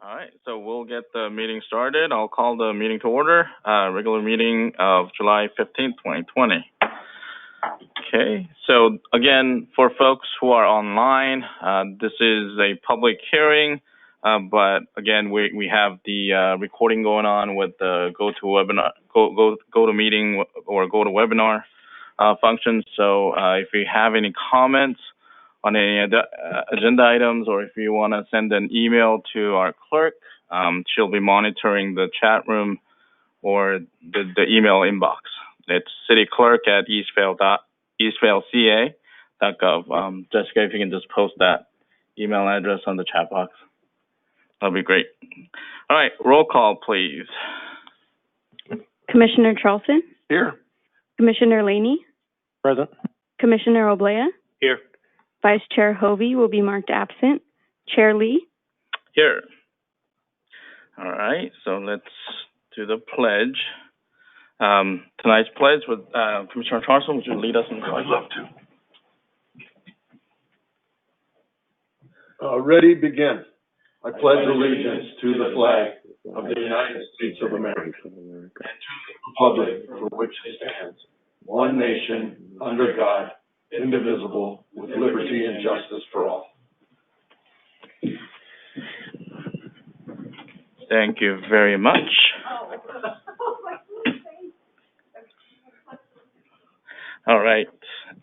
All right, so we'll get the meeting started. I'll call the meeting to order, regular meeting of July 15th, 2020. Okay, so again, for folks who are online, this is a public hearing, but again, we have the recording going on with the GoToMeeting or GoToWebinar function. So if you have any comments on any agenda items, or if you want to send an email to our clerk, she'll be monitoring the chat room or the email inbox. It's cityclerk@eastvaleca.gov. Jessica, if you can just post that email address on the chat box, that'll be great. All right, roll call, please. Commissioner Charleston? Here. Commissioner Laney? Present. Commissioner Oblea? Here. Vice Chair Hovey will be marked absent. Chair Lee? Here. All right, so let's do the pledge. Tonight's pledge with Commissioner Charleston, would you lead us in the pledge? I'd love to. Ready, begin. I pledge allegiance to the flag of the United States of America and to the republic for which it stands, one nation, under God, indivisible, with liberty and justice for all. Thank you very much. All right.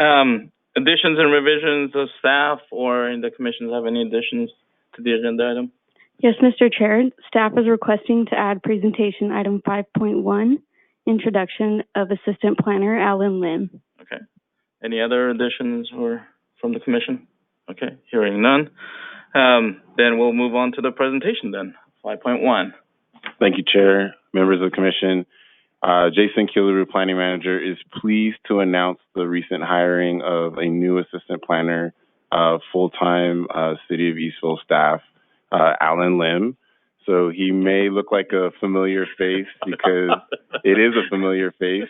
Additions and revisions of staff or in the commissions have any additions to the agenda item? Yes, Mr. Chair. Staff is requesting to add presentation item 5.1, introduction of Assistant Planner Alan Lim. Okay. Any other additions or from the commission? Okay, hearing none. Then we'll move on to the presentation then, 5.1. Thank you, Chair, members of the commission. Jason Kiluru, Planning Manager, is pleased to announce the recent hiring of a new assistant planner, full-time City of Eastville staff, Alan Lim. So he may look like a familiar face because it is a familiar face.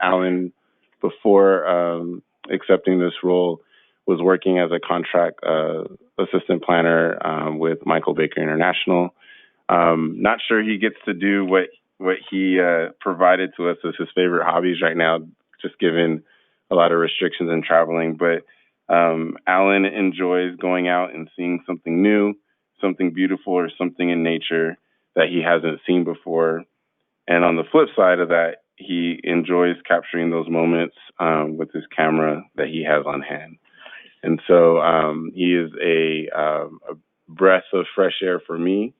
Alan, before accepting this role, was working as a contract assistant planner with Michael Baker International. Not sure he gets to do what he provided to us as his favorite hobbies right now, just given a lot of restrictions and traveling. But Alan enjoys going out and seeing something new, something beautiful, or something in nature that he hasn't seen before. And on the flip side of that, he enjoys capturing those moments with his camera that he has on hand. And so he is a breath of fresh air for me.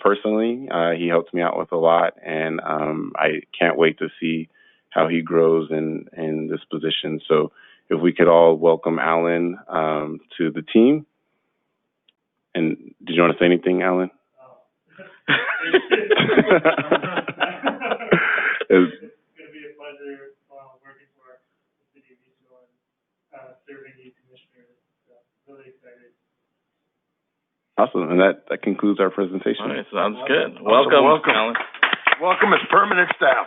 Personally, he helps me out with a lot, and I can't wait to see how he grows in this position. So if we could all welcome Alan to the team. And did you want to say anything, Alan? It's going to be a pleasure working for the City of Eastville and serving you commissioners. Really excited. Awesome, and that concludes our presentation. All right, sounds good. Awesome. Welcome, Alan. Welcome as permanent staff.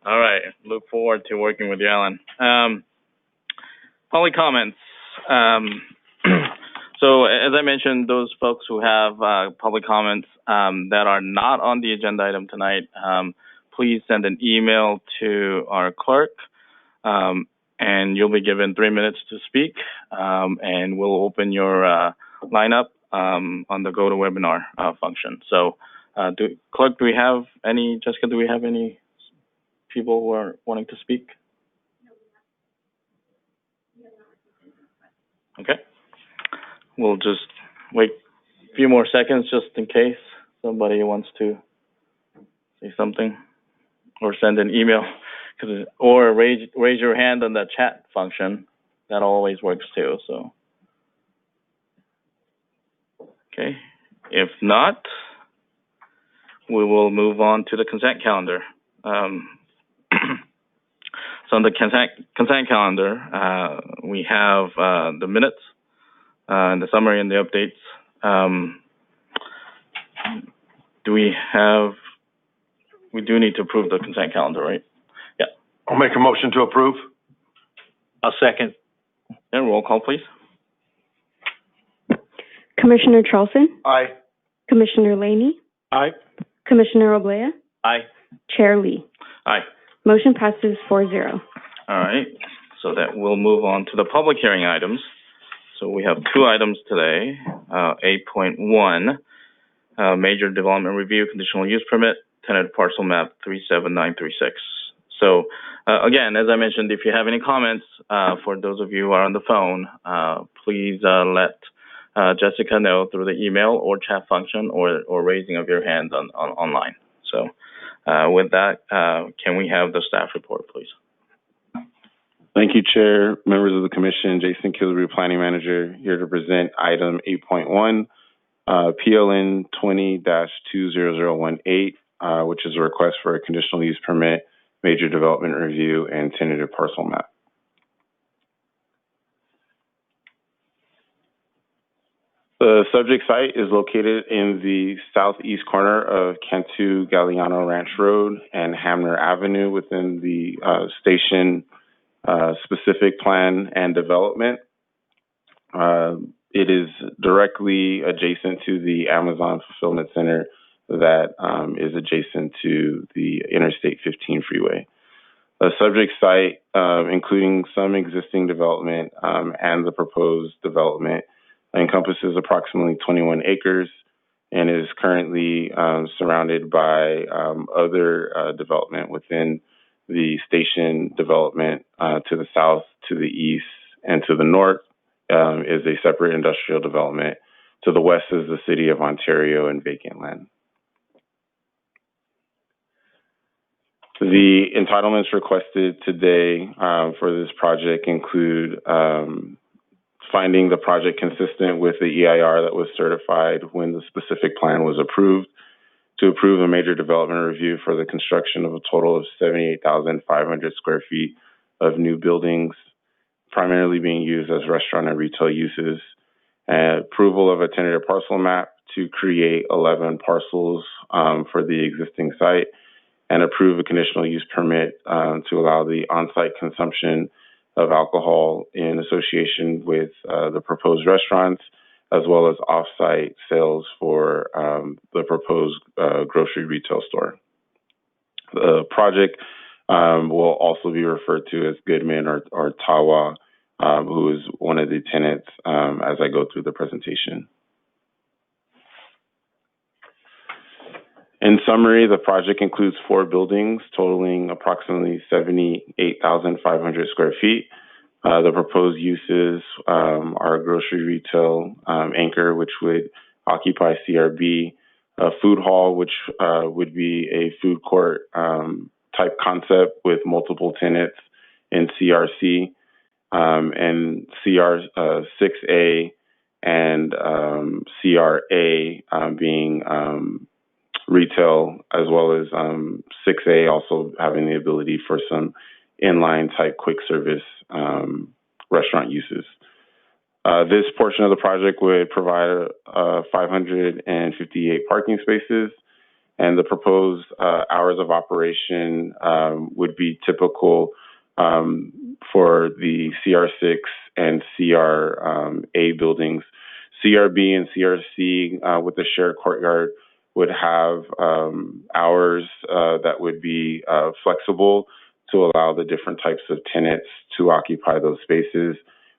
All right, look forward to working with you, Alan. Public comments. So as I mentioned, those folks who have public comments that are not on the agenda item tonight, please send an email to our clerk, and you'll be given 3 minutes to speak, and we'll open your lineup on the GoToWebinar function. So, clerk, do we have any, Jessica, do we have any people who are wanting to speak? Okay. We'll just wait a few more seconds just in case somebody wants to say something or send an email, or raise your hand on the chat function. That always works too, so. Okay, if not, we will move on to the consent calendar. So on the consent calendar, we have the minutes, and the summary and the updates. We do need to approve the consent calendar, right? Yeah. I'll make a motion to approve. I'll second. And roll call, please. Commissioner Charleston, Aye. Commissioner Laney, Aye. Commissioner Oblea, Aye. Chair Lee. Aye. Motion passes 4-0. All right, so that we'll move on to the public hearing items. So we have two items today, 8.1, major development review, conditional use permit, tentative parcel map 37936. So, again, as I mentioned, if you have any comments, for those of you who are on the phone, please, let, Jessica know through the email or chat function or raising of your hand online. So, with that, can we have the staff report, please? Thank you, Chair, members of the Commission. Jason Killebrew, Planning Manager, here to present item 8.1, PLN 20-20018, which is a request for a conditional use permit, major development review, and tentative parcel map. The subject site is located in the southeast corner of Cantu Galliano Ranch Road and Hamner Avenue within the station specific plan and development. It is directly adjacent to the Amazon Fulfillment Center that is adjacent to the Interstate 15 freeway. The subject site, including some existing development and the proposed development, encompasses approximately 21 acres and is currently surrounded by other development within the station development. To the south, to the east, and to the north is a separate industrial development. To the west is the city of Ontario and vacant land. The entitlements requested today for this project include finding the project consistent with the EIR that was certified when the specific plan was approved, to approve a major development review for the construction of a total of 78,500 square feet of new buildings, primarily being used as restaurant and retail uses, and approval of a tentative parcel map to create 11 parcels for the existing site, and approve a conditional use permit to allow the on-site consumption of alcohol in association with the proposed restaurants, as well as off-site sales for the proposed grocery retail store. The project will also be referred to as Goodman or Tawa, who is one of the tenants as I go through the presentation. In summary, the project includes 4 buildings totaling approximately 78,500 square feet. The proposed uses are a grocery retail anchor, which would occupy CRB, a food hall, which would be a food court type concept with multiple tenants in CRC, and CR6A and CRA being retail, as well as 6A also having the ability for some inline type quick service restaurant uses. This portion of the project would provide 558 parking spaces, and the proposed hours of operation would be typical for the CR6 and CRA buildings. CRB and CRC with the shared courtyard would have hours that would be flexible to allow the different types of tenants to occupy those spaces,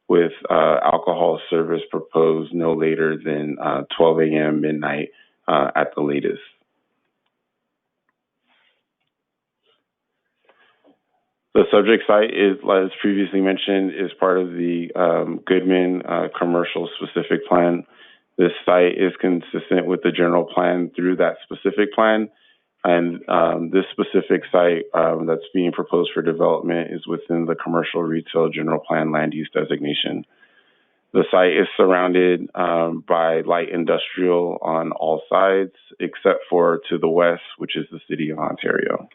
with alcohol service proposed no later than 12 a.m. midnight at the latest. The subject site is, as previously mentioned, is part of the Goodman commercial specific plan. This site is consistent with the general plan through that specific plan. And this specific site that's being proposed for development is within the commercial retail general plan land use designation. The site is surrounded by light industrial on all sides, except for to the west, which is the city of Ontario.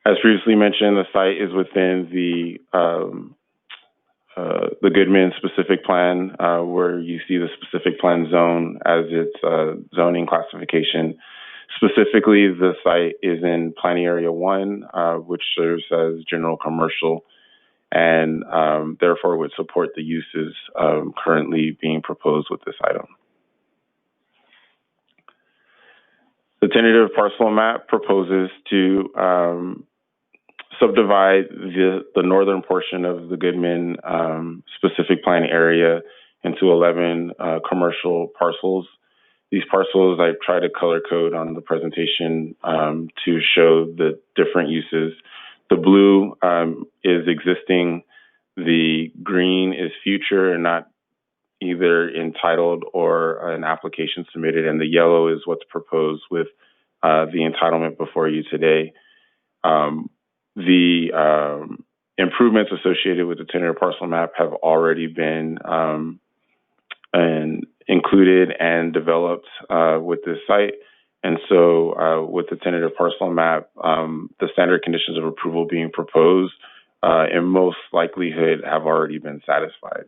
As previously mentioned, the site is within the Goodman specific plan, where you see the specific plan zone as its zoning classification. Specifically, the site is in Planning Area 1, which serves as general commercial, and therefore would support the uses currently being proposed with this item. The tentative parcel map proposes to subdivide the northern portion of the Goodman specific plan area into 11 commercial parcels. These parcels I try to color code on the presentation to show the different uses. The blue is existing, the green is future and not either entitled or an application submitted, and the yellow is what's proposed with the entitlement before you today. The improvements associated with the tentative parcel map have already been included and developed with this site. And so with the tentative parcel map, the standard conditions of approval being proposed in most likelihood have already been satisfied.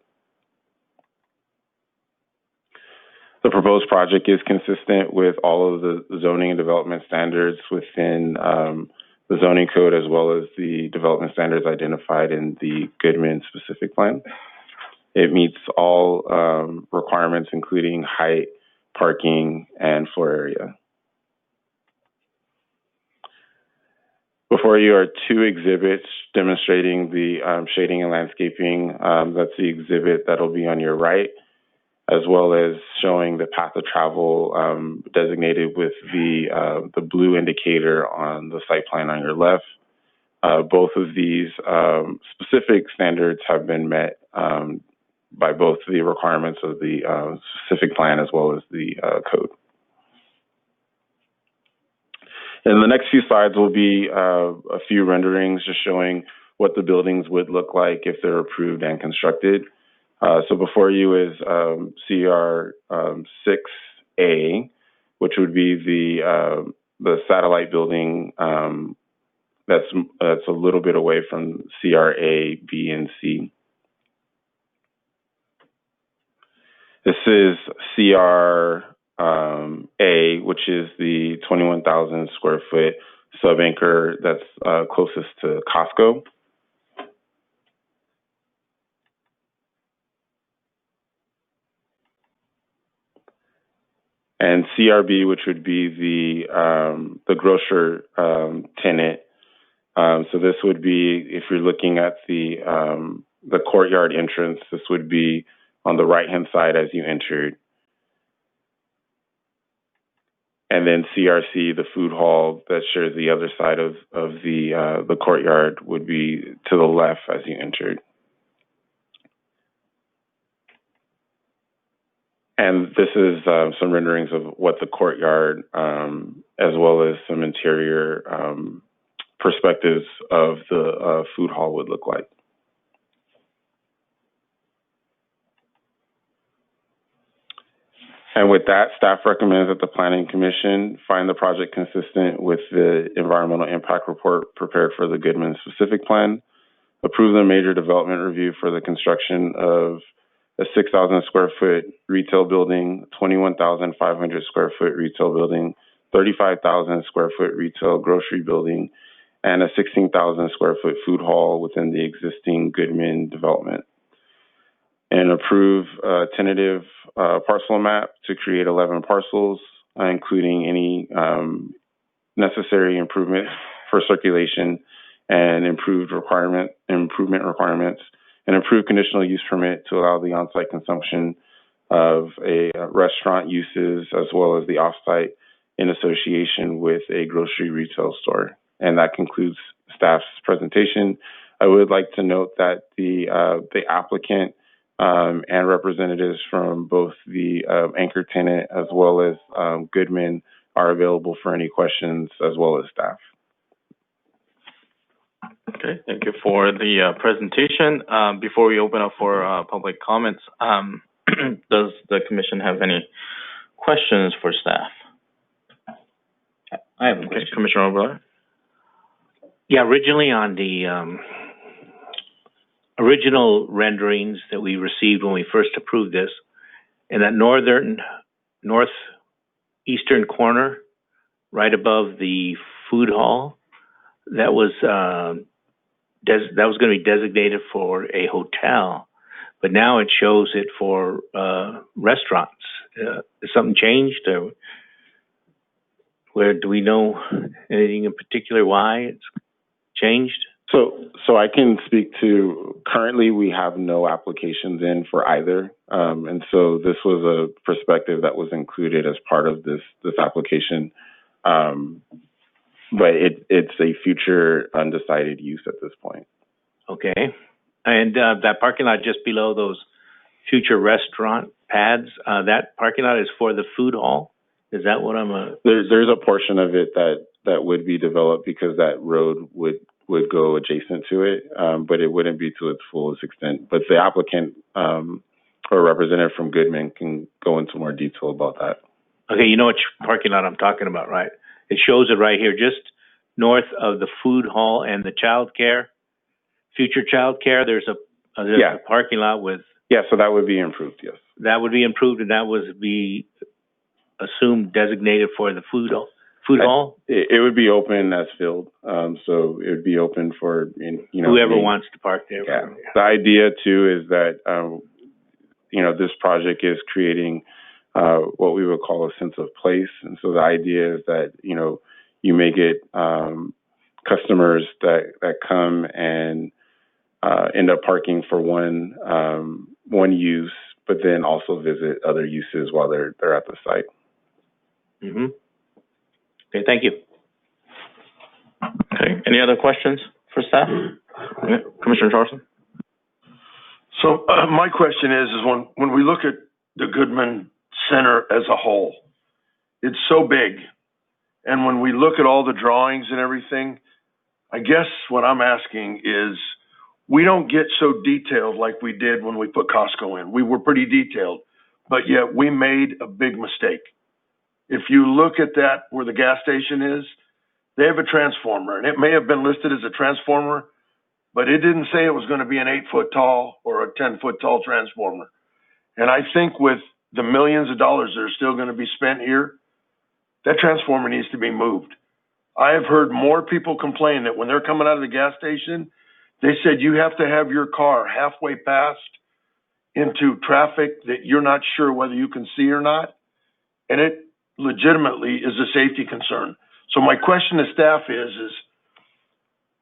The proposed project is consistent with all of the zoning and development standards within the zoning code, as well as the development standards identified in the Goodman specific plan. It meets all requirements, including height, parking, and floor area. Before you are two exhibits demonstrating the shading and landscaping. That's the exhibit that'll be on your right, as well as showing the path of travel designated with the blue indicator on the site plan on your left. Both of these specific standards have been met by both the requirements of the specific plan as well as the code. In the next few slides will be a few renderings just showing what the buildings would look like if they're approved and constructed. So before you is CR 6A, which would be the satellite building that's a little bit away from CRA, B, and C. This is CR A, which is the 21,000 square foot sub-anchor that's closest to Costco. And CRB, which would be the grocer tenant. So this would be, if you're looking at the courtyard entrance, this would be on the right-hand side as you entered. And then CRC, the food hall that shares the other side of the courtyard, would be to the left as you entered. And this is some renderings of what the courtyard, as well as some interior perspectives of the food hall would look like. And with that, staff recommends that the Planning Commission find the project consistent with the environmental impact report prepared for the Goodman specific plan, approve the major development review for the construction of a 6,000 square foot retail building, 21,500 square foot retail building, 35,000 square foot retail grocery building, and a 16,000 square foot food hall within the existing Goodman development. And approve a tentative parcel map to create 11 parcels, including any necessary improvements for circulation and improvement requirements, and approved conditional use permit to allow the on-site consumption of a restaurant uses as well as the off-site in association with a grocery retail store. And that concludes staff's presentation. I would like to note that the applicant and representatives from both the anchor tenant as well as Goodman are available for any questions as well as staff. Okay, thank you for the presentation. Before we open up for public comments, does the commission have any questions for staff? I have a question. Commissioner O'Brien? Yeah, originally on the original renderings that we received when we first approved this, in that northeastern corner, right above the food hall, that was that was going to be designated for a hotel, but now it shows it for restaurants. Has something changed? Or where do we know anything in particular why it's changed? So I can speak to, currently we have no applications in for either. And so this was a perspective that was included as part of this application. But it's a future undecided use at this point. Okay. And that parking lot just below those future restaurant pads, that parking lot is for the food hall? Is that what I'm... There's a portion of it that would be developed because that road would go adjacent to it, but it wouldn't be to its fullest extent. But the applicant or representative from Goodman can go into more detail about that. Okay, you know which parking lot I'm talking about, right? It shows it right here, just north of the food hall and the child care, future child care. There's a parking lot with... Yeah, so that would be improved, yes. That would be improved, and that would be assumed designated for the food hall? It would be open as filled, so it would be open for, whoever wants to park there. Yeah. The idea too is that, this project is creating what we would call a sense of place. And so the idea is that, you may get customers that come and end up parking for one use, but then also visit other uses while they're at the site. Mm-hmm. Okay, thank you. Okay, any other questions for staff? Commissioner Charleston? So my question is when we look at the Goodman Center as a whole, it's so big. And when we look at all the drawings and everything, I guess what I'm asking is we don't get so detailed like we did when we put Costco in. We were pretty detailed, but yet we made a big mistake. If you look at that where the gas station is, they have a transformer, and it may have been listed as a transformer, but it didn't say it was going to be an 8-foot tall or a 10-foot tall transformer. And I think with the millions of dollars that are still going to be spent here, that transformer needs to be moved. I have heard more people complain that when they're coming out of the gas station, they said you have to have your car halfway past into traffic that you're not sure whether you can see or not. And it legitimately is a safety concern. So my question to staff is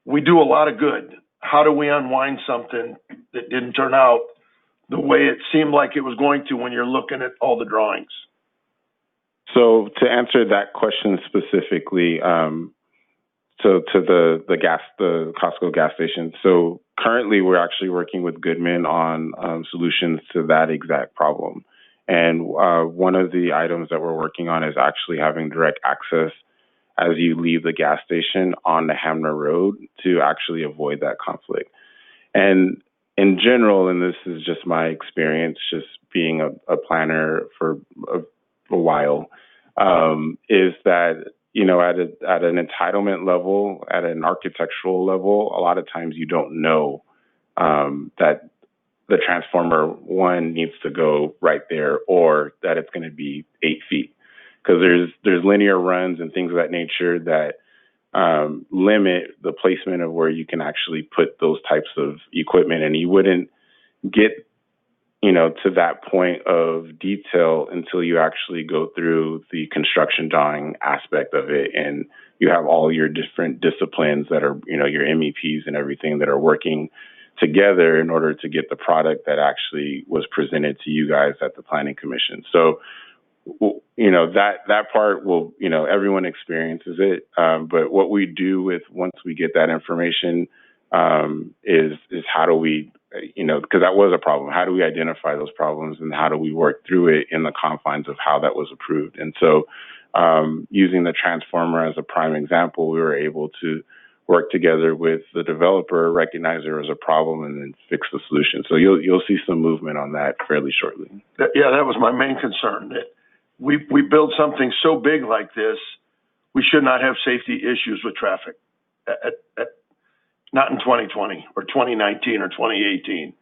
we do a lot of good. How do we unwind something that didn't turn out the way it seemed like it was going to when you're looking at all the drawings? So to answer that question specifically, so to the Costco gas station. So currently we're actually working with Goodman on solutions to that exact problem. And one of the items that we're working on is actually having direct access as you leave the gas station on the Hamner Road to actually avoid that conflict. And in general, and this is just my experience, just being a planner for a while, is that, at an entitlement level, at an architectural level, a lot of times you don't know that the transformer, one, needs to go right there, or that it's going to be 8 feet. Because there's linear runs and things of that nature that limit the placement of where you can actually put those types of equipment. And you wouldn't get, to that point of detail until you actually go through the construction drawing aspect of it. And you have all your different disciplines that are, your MEPs and everything that are working together in order to get the product that actually was presented to you guys at the Planning Commission. So, that part will, everyone experiences it. But what we do with once we get that information is how do we, because that was a problem. How do we identify those problems and how do we work through it in the confines of how that was approved? And so using the transformer as a prime example, we were able to work together with the developer, recognize there was a problem, and then fix the solution. So you'll see some movement on that fairly shortly. That was my main concern. That we build something so big like this, we should not have safety issues with traffic. Not in 2020 or 2019 or 2018.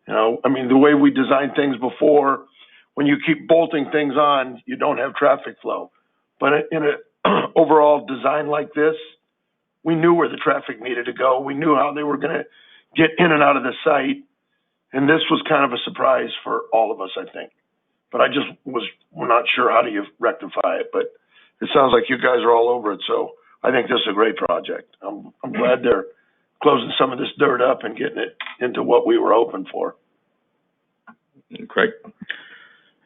The way we designed things before, when you keep bolting things on, you don't have traffic flow. But in an overall design like this, we knew where the traffic needed to go. We knew how they were going to get in and out of the site. And this was kind of a surprise for all of us, I think. But we're not sure how do you rectify it, but it sounds like you guys are all over it. So I think this is a great project. I'm glad they're closing some of this dirt up and getting it into what we were hoping for. Great.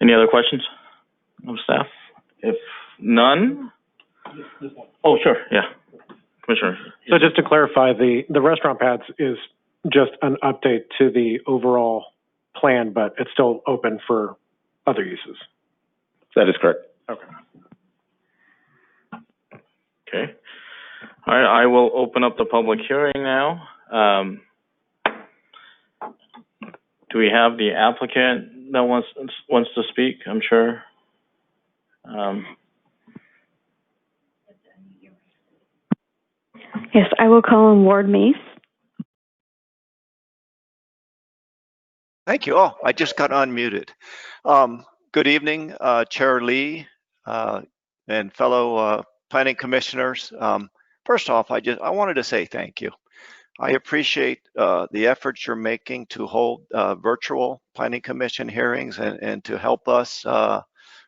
Any other questions of staff? If none? Oh, sure, yeah. Commissioner. So just to clarify, the restaurant pads is just an update to the overall plan, but it's still open for other uses. That is correct. Okay. Okay. All right, I will open up the public hearing now. Do we have the applicant that wants to speak? I'm sure. Yes, I will call on Ward Mace. Thank you. Oh, I just got unmuted. Good evening, Chair Lee and fellow planning commissioners. First off, I wanted to say thank you. I appreciate the efforts you're making to hold virtual planning commission hearings and to help us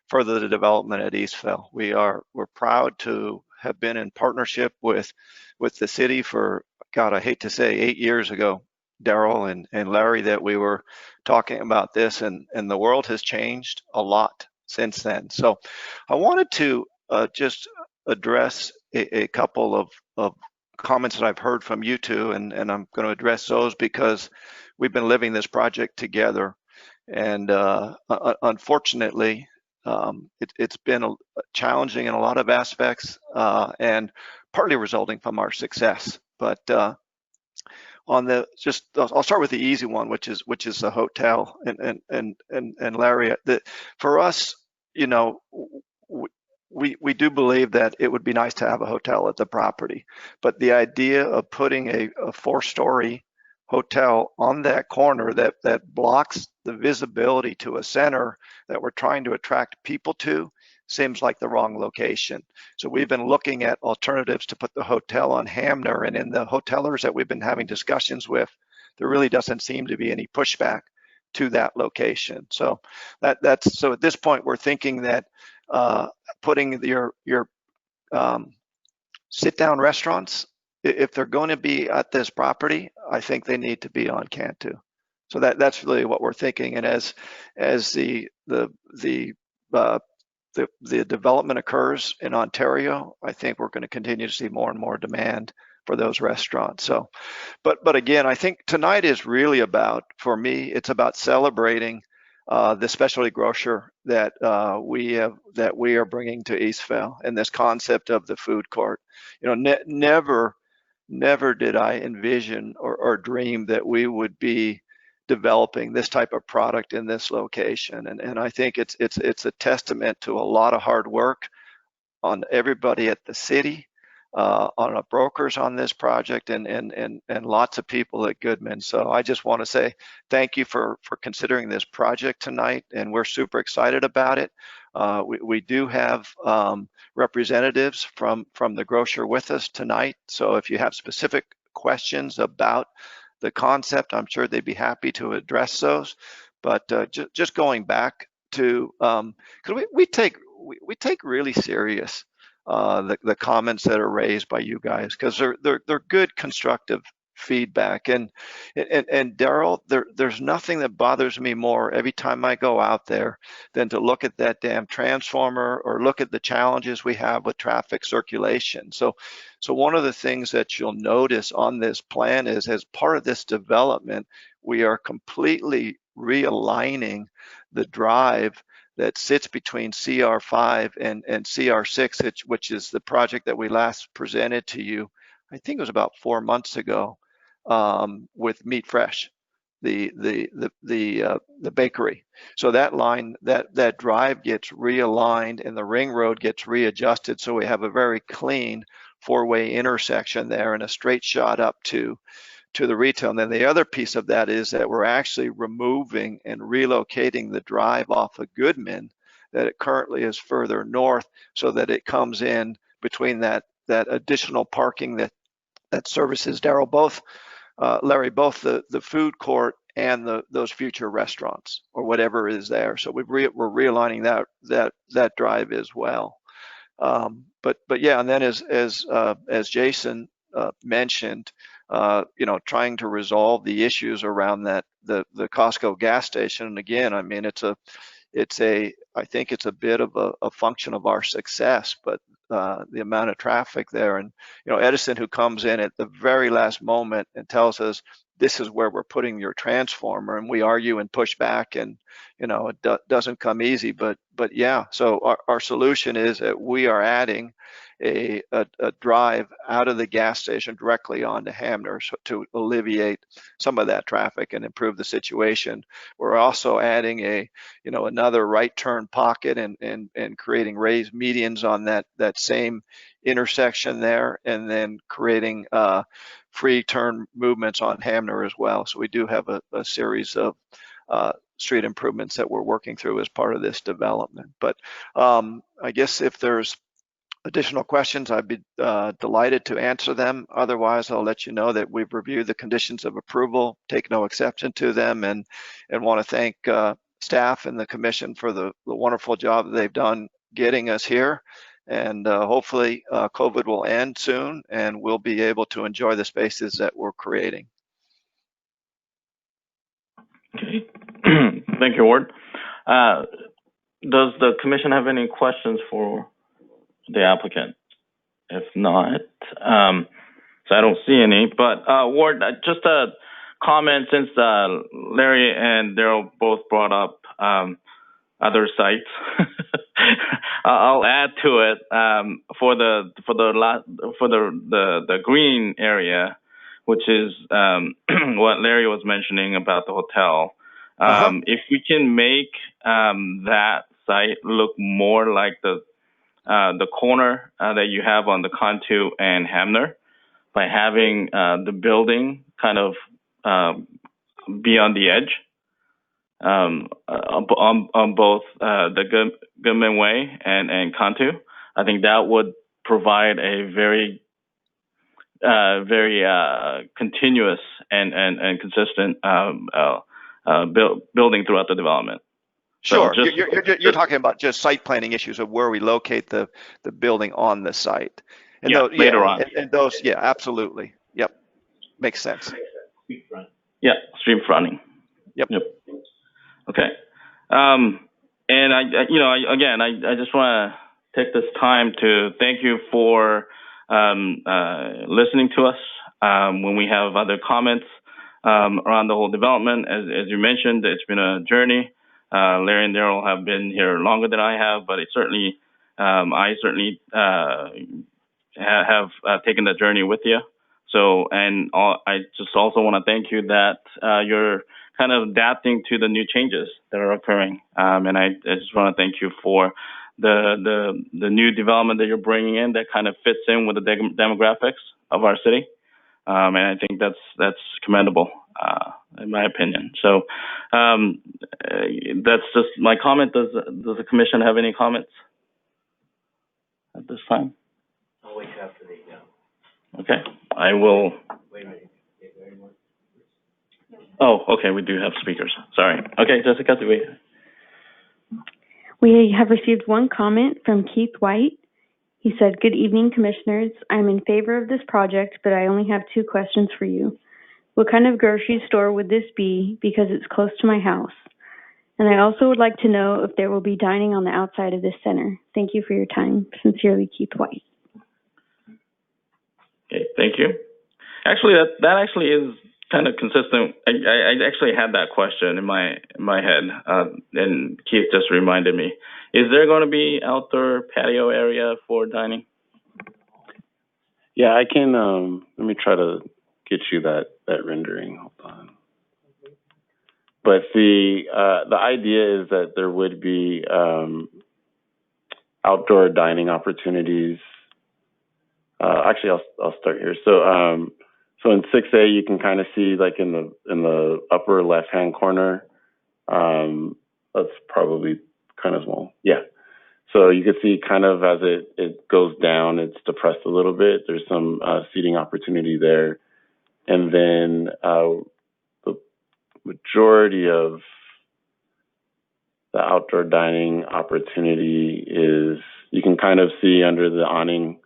further the development at Eastvale. We're proud to have been in partnership with the city for, God, I hate to say 8 years ago, Daryl and Larry, that we were talking about this, and the world has changed a lot since then. So I wanted to just address a couple of comments that I've heard from you two, and I'm going to address those because we've been living this project together. And unfortunately, it's been challenging in a lot of aspects and partly resulting from our success. But I'll start with the easy one, which is the hotel. And Larry, for us, you know, we do believe that it would be nice to have a hotel at the property, but the idea of putting a 4-story hotel on that corner that blocks the visibility to a center that we're trying to attract people to seems like the wrong location. So we've been looking at alternatives to put the hotel on Hamner, and in the hotelers that we've been having discussions with, there really doesn't seem to be any pushback to that location. So so at this point, we're thinking that putting your sit-down restaurants, if they're going to be at this property, I think they need to be on Cantu. So that's really what we're thinking. And as the development occurs in Ontario, I think we're going to continue to see more and more demand for those restaurants. So, but again, I think tonight is really about, for me, it's about celebrating the specialty grocer that we are bringing to Eastvale, and this concept of the food court. You know, never did I envision or dream that we would be developing this type of product in this location. And I think it's a testament to a lot of hard work on everybody at the city, on our brokers on this project, and lots of people at Goodman. So I just want to say thank you for considering this project tonight, and we're super excited about it. We do have representatives from the grocer with us tonight. So if you have specific questions about the concept, I'm sure they'd be happy to address those. But just going back to, because we take really serious the comments that are raised by you guys, because they're good, constructive feedback. And Daryl, there's nothing that bothers me more every time I go out there than to look at that damn transformer or look at the challenges we have with traffic circulation. So one of the things that you'll notice on this plan is, as part of this development, we are completely realigning the drive that sits between CR5 and CR6, which is the project that we last presented to you, I think it was about 4 months ago, with Meat Fresh, the bakery. So that line, that drive gets realigned and the ring road gets readjusted, so we have a very clean 4-way intersection there and a straight shot up to the retail. And then the other piece of that is that we're actually removing and relocating the drive off of Goodman that it currently is further north, so that it comes in between that additional parking that services Darrell, both Larry, both the food court and those future restaurants or whatever is there. So we're realigning that drive as well. But yeah, and then as Jason mentioned, trying to resolve the issues around the Costco gas station. And again, I mean, I think it's a bit of a function of our success, but the amount of traffic there, and Edison, who comes in at the very last moment and tells us this is where we're putting your transformer, and we argue and push back, and it doesn't come easy, but yeah. So our solution is that we are adding a drive out of the gas station directly onto Hamner to alleviate some of that traffic and improve the situation. We're also adding another right turn pocket and creating raised medians on that same intersection there, and then creating free turn movements on Hamner as well. So we do have a series of street improvements that we're working through as part of this development. But I guess if there's additional questions, I'd be delighted to answer them. Otherwise, I'll let you know that we've reviewed the conditions of approval, take no exception to them, and want to thank staff and the commission for the wonderful job that they've done getting us here. And hopefully COVID will end soon and we'll be able to enjoy the spaces that we're creating. Okay. Thank you, Ward. Does the commission have any questions for the applicant? If not, so I don't see any, but Ward, just a comment, since Larry and Darrell both brought up other sites. I'll add to it for the green area, which is what Larry was mentioning about the hotel. If we can make that site look more like the corner that you have on the Cantu and Hamner, by having the building kind of be on the edge on both the Goodman Way and Cantu, I think that would provide a very continuous and consistent building throughout the development. Sure, so you're talking about just site planning issues of where we locate the building on the site. And later on. And those, yeah, absolutely. Yep, makes sense. Yeah, street fronting. Yep. Okay. And I just want to take this time to thank you for listening to us when we have other comments around the whole development. As you mentioned, it's been a journey. Larry and Darrell have been here longer than I have, but I certainly have taken the journey with you. So, I just also want to thank you that you're kind of adapting to the new changes that are occurring. And I just want to thank you for the new development that you're bringing in that kind of fits in with the demographics of our city. And I think that's commendable, in my opinion. So that's just my comment. Does the commission have any comments at this time? I'll wait after the. Okay, I will. Wait a minute. Oh, okay, we do have speakers. Sorry. Okay, Jessica, do we? We have received one comment from Keith White. He said, "Good evening, commissioners. I'm in favor of this project, but I only have 2 questions for you. What kind of grocery store would this be, because it's close to my house? And I also would like to know if there will be dining on the outside of this center. Thank you for your time. Sincerely, Keith White." Okay, thank you. Actually, that actually is kind of consistent. I actually had that question in my head, and Keith just reminded me. Is there going to be outdoor patio area for dining? Yeah, I can. Let me try to get you that rendering. Hold on. But the idea is that there would be outdoor dining opportunities. Actually, I'll start here. So in 6A, you can kind of see, like, in the upper left-hand corner. That's probably kind of small. Yeah. So you can see kind of as it goes down, it's depressed a little bit. There's some seating opportunity there. And then the majority of the outdoor dining opportunity is, you can kind of see under the awning,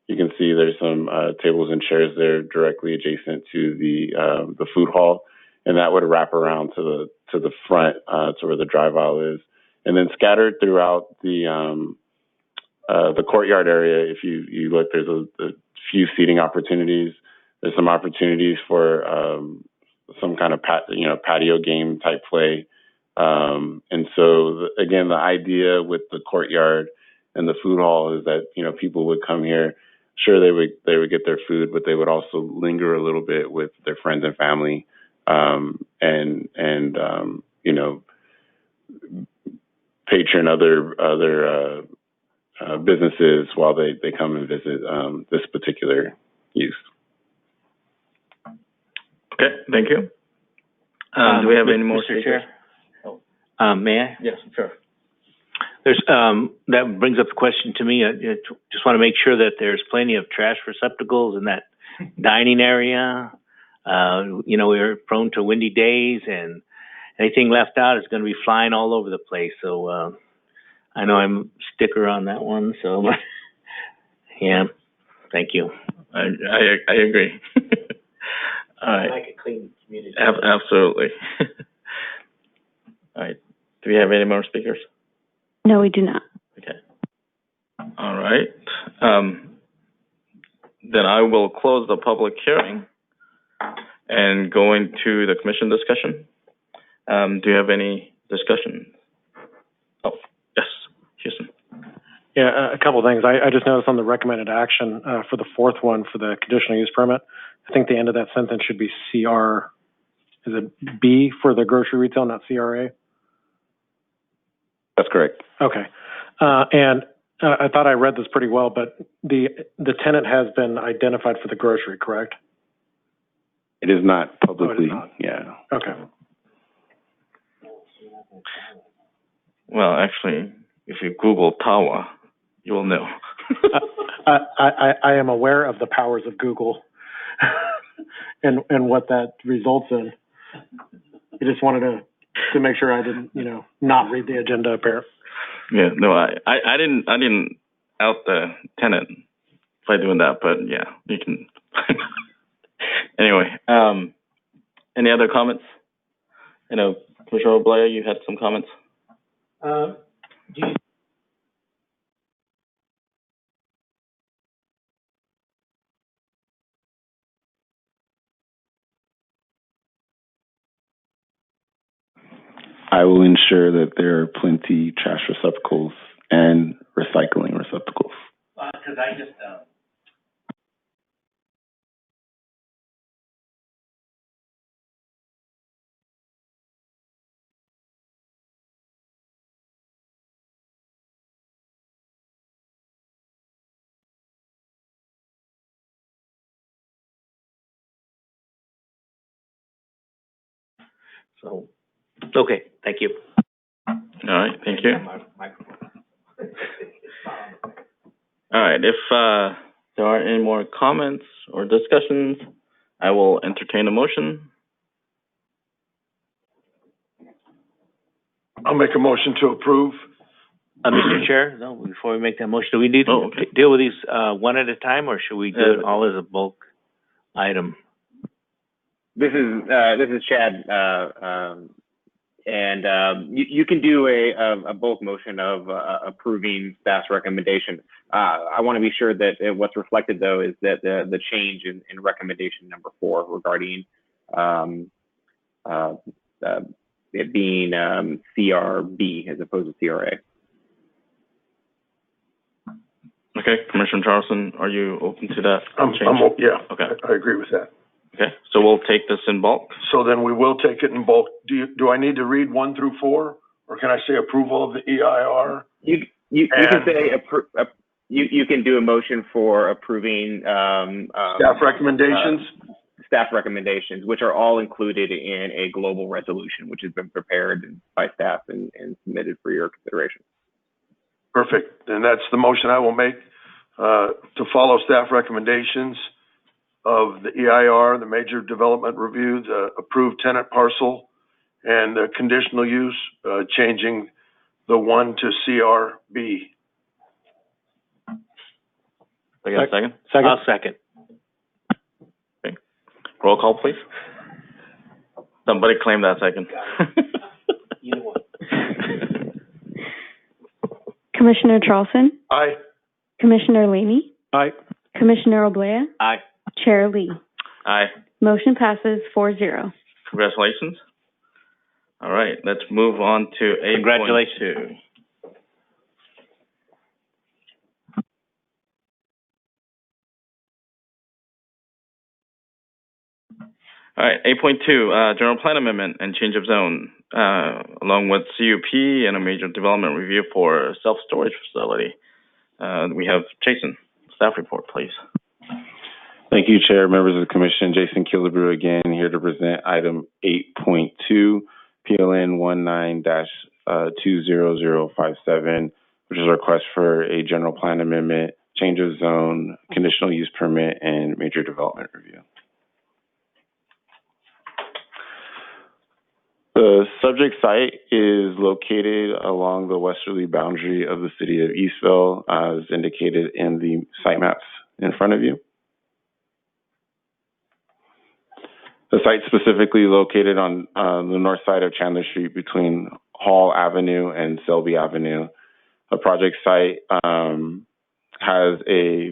you can see there's some tables and chairs there directly adjacent to the food hall, and that would wrap around to the front to where the drive aisle is, and then scattered throughout the courtyard area. If you look, there's a few seating opportunities. There's some opportunities for some kind of patio game type play. And so again, the idea with the courtyard and the food hall is that, people would come here. Sure, they would get their food, but they would also linger a little bit with their friends and family, and patron other businesses while they come and visit this particular use. Okay, thank you. Do we have any more Mr. speakers? Chair? May I? Yes, sure. There's, that brings up the question to me. I just want to make sure that there's plenty of trash receptacles in that dining area. We're prone to windy days, and anything left out is going to be flying all over the place. So I know I'm a sticker on that one. So yeah, thank you. I agree. All right. Like a clean community. Absolutely. All right. Do we have any more speakers? No, we do not. Okay. All right. Then I will close the public hearing and go into the commission discussion. Do you have any discussion? Oh, yes, Houston. Yeah, a couple of things. I just noticed on the recommended action for the fourth one for the conditional use permit, I think the end of that sentence should be CR. Is it B for the grocery retail, not CRA? That's correct. Okay. And I thought I read this pretty well, but the tenant has been identified for the grocery, correct? It is not publicly. Oh, it is not. Yeah. Okay. Well, actually, if you Google Tawa, you will know. I am aware of the powers of Google and what that results in. I just wanted to make sure I didn't, not read the agenda apparently. Yeah, no, I didn't out the tenant by doing that, but yeah, you can. Anyway, any other comments? Commissioner Blair, you had some comments. I will ensure that there are plenty trash receptacles and recycling receptacles. Because I just, So, okay, thank you. All right, thank you. All right, if there aren't any more comments or discussions, I will entertain a motion. I'll make a motion to approve. Mr. Chair, no, before we make that motion, do we need to deal with these one at a time, or should we do it all as a bulk item? This is Chad, and you can do a bulk motion of approving staff's recommendation. I want to be sure that what's reflected though is that the change in recommendation number 4 regarding it being CRB as opposed to CRA. Okay, Commissioner Charleston, are you open to that change? Yeah. Okay. I agree with that. Okay, so we'll take this in bulk. So then we will take it in bulk. Do I need to read 1 through 4, or can I say approval of the EIR? You can say you can do a motion for approving staff recommendations. Staff recommendations, which are all included in a global resolution, which has been prepared by staff and submitted for your consideration. Perfect. And that's the motion I will make, to follow staff recommendations of the EIR, the major development review, the approved tenant parcel, and the conditional use, changing the 1 to CRB. I got a second? Second. I'll second. Roll call, please. Somebody claim that second. Commissioner Charleston, Aye. Commissioner Laney, Aye. Commissioner Oblea, Aye. Chair Lee. Aye. Motion passes 4-0. Congratulations. All right, let's move on to 8.2. Congratulations. All right, 8.2, general plan amendment and change of zone, along with CUP and a major development review for self-storage facility. We have Jason, staff report, please. Thank you, Chair, members of the Commission. Jason Killebrew again, here to present item 8.2, PLN 19-20057, which is a request for a general plan amendment, change of zone, conditional use permit, and major development review. The subject site is located along the westerly boundary of the city of Eastville, as indicated in the site maps in front of you. The site specifically located on the north side of Chandler Street between Hall Avenue and Selby Avenue. The project site has a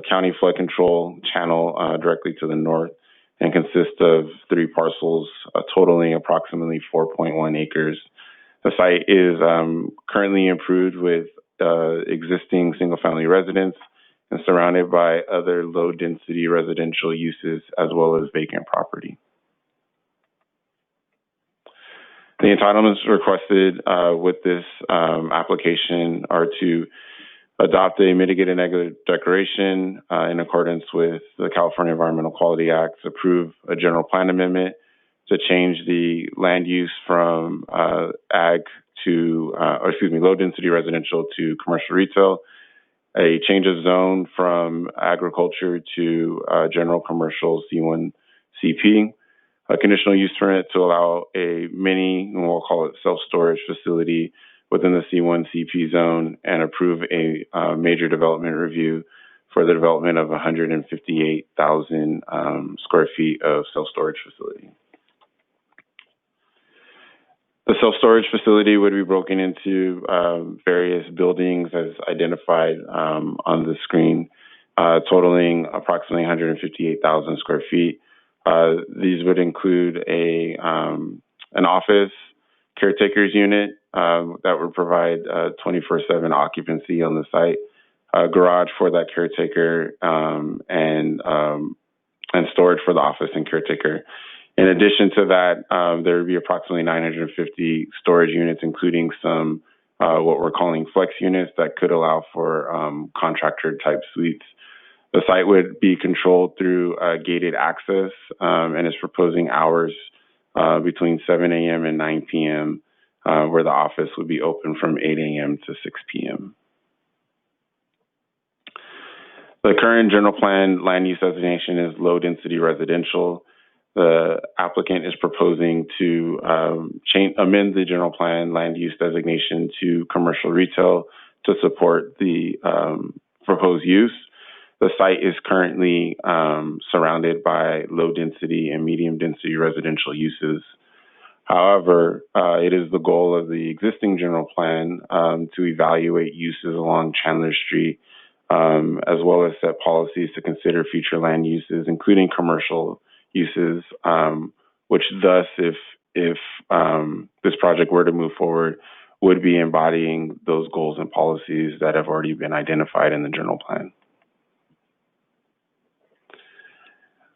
county flood control channel directly to the north and consists of 3 parcels totaling approximately 4.1 acres. The site is currently improved with existing single-family residents and surrounded by other low-density residential uses as well as vacant property. The entitlements requested with this application are to adopt a mitigated negative declaration in accordance with the California Environmental Quality Act, approve a general plan amendment to change the land use from low-density residential to commercial retail, a change of zone from agriculture to general commercial C1 CP, a conditional use permit to allow a mini, and we'll call it self-storage facility within the C1 CP zone, and approve a major development review for the development of 158,000 square feet of self-storage facility. The self-storage facility would be broken into various buildings as identified on the screen, totaling approximately 158,000 square feet. These would include an office, caretaker's unit that would provide 24/7 occupancy on the site, a garage for that caretaker, and storage for the office and caretaker. In addition to that, there would be approximately 950 storage units, including some what we're calling flex units that could allow for contractor type suites. The site would be controlled through gated access and is proposing hours between 7 a.m. and 9 p.m., where the office would be open from 8 a.m. to 6 p.m. The current general plan land use designation is low density residential. The applicant is proposing to amend the general plan land use designation to commercial retail to support the proposed use. The site is currently surrounded by low density and medium density residential uses. However, it is the goal of the existing general plan to evaluate uses along Chandler Street, as well as set policies to consider future land uses, including commercial uses, which thus, if this project were to move forward, would be embodying those goals and policies that have already been identified in the general plan.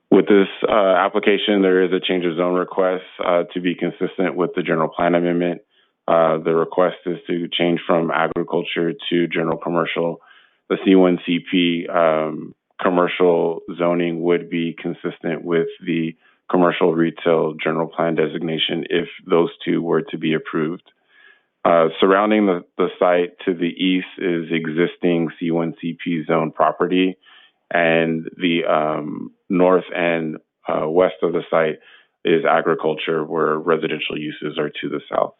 With this application, there is a change of zone request to be consistent with the general plan amendment. The request is to change from agriculture to general commercial. The C1 CP commercial zoning would be consistent with the commercial retail general plan designation if those two were to be approved. Surrounding the site to the east is existing C1 CP zone property, and the north and west of the site is agriculture, where residential uses are to the south.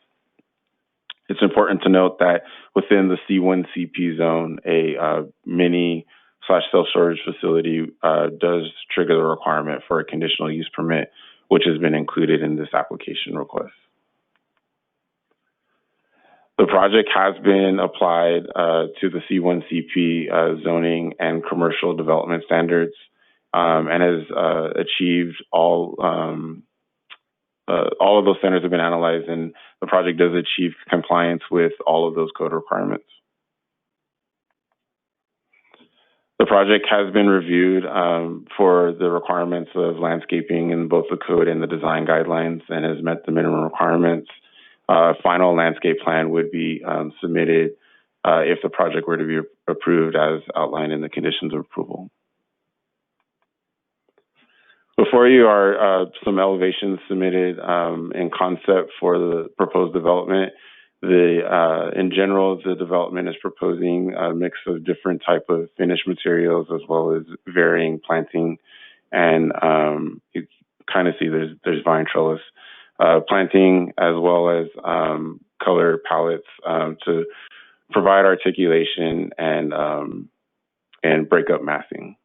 It's important to note that within the C1 CP zone, a mini/self-storage facility does trigger the requirement for a conditional use permit, which has been included in this application request. The project has been applied to the C1 CP zoning and commercial development standards, and has achieved all of those standards have been analyzed, and the project does achieve compliance with all of those code requirements. The project has been reviewed for the requirements of landscaping in both the code and the design guidelines, and has met the minimum requirements. Final landscape plan would be submitted if the project were to be approved as outlined in the conditions of approval. Before you are some elevations submitted in concept for the proposed development. In general, the development is proposing a mix of different type of finished materials as well as varying planting, and you kind of see there's vine trellis planting as well as color palettes to provide articulation and break up massing.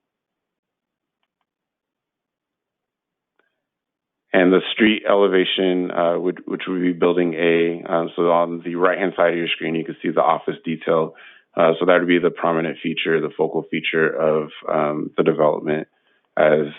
And the street elevation, which would be building A. So on the right-hand side of your screen, you can see the office detail. So that would be the prominent feature, the focal feature of the development as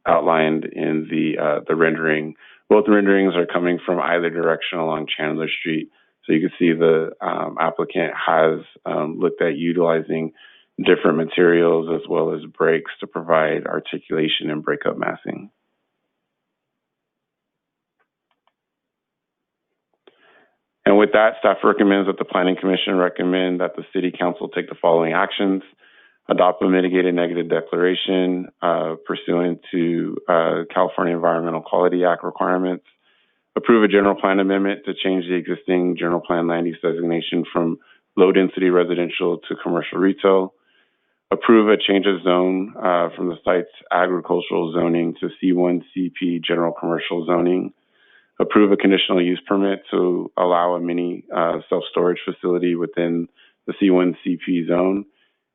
outlined in the rendering. Both renderings are coming from either direction along Chandler Street. So you can see the applicant has looked at utilizing different materials as well as breaks to provide articulation and breakup massing. And with that, staff recommends that the Planning Commission recommend that the City Council take the following actions: adopt a mitigated negative declaration pursuant to California Environmental Quality Act requirements, approve a general plan amendment to change the existing general plan land use designation from low density residential to commercial retail, approve a change of zone from the site's agricultural zoning to C1 CP general commercial zoning, approve a conditional use permit to allow a mini self-storage facility within the C1 CP zone,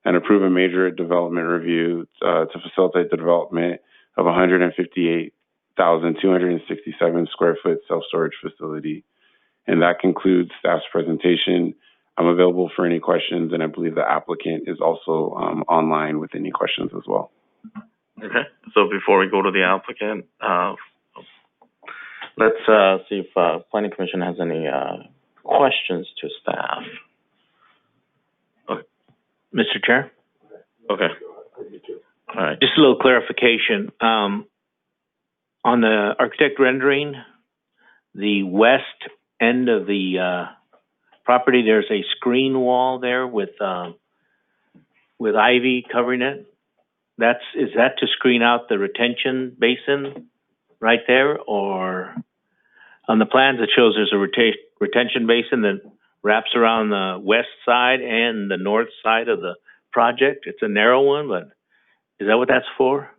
and approve a major development review to facilitate the development of 158,267 square foot self-storage facility. And that concludes staff's presentation. I'm available for any questions, and I believe the applicant is also online with any questions as well. Okay, so before we go to the applicant, let's see if Planning Commission has any questions to staff. Okay. Mr. Chair? Okay. All right. Just a little clarification. On the architect rendering, the west end of the property, there's a screen wall there with ivy covering it. Is that to screen out the retention basin right there, or on the plans it shows there's a retention basin that wraps around the west side and the north side of the project? It's a narrow one, but is that what that's for?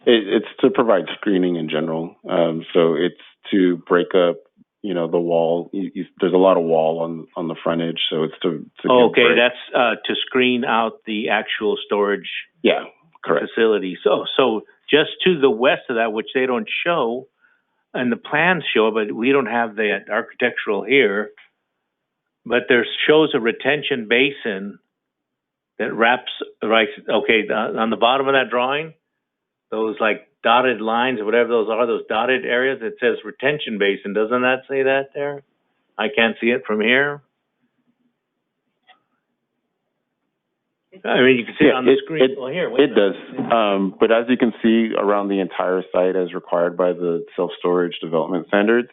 It's to provide screening in general. So it's to break up, the wall. There's a lot of wall on the frontage, so it's to okay, that's to screen out the actual storage. Yeah, correct. Facility. So just to the west of that, which they don't show, and the plans show, but we don't have the architectural here, but there shows a retention basin that wraps, right, okay, on the bottom of that drawing, those like dotted lines or whatever those are, those dotted areas, it says retention basin. Doesn't that say that there? I can't see it from here. I mean, you can see it on the screen. Well, here. It does. But as you can see around the entire site as required by the self-storage development standards,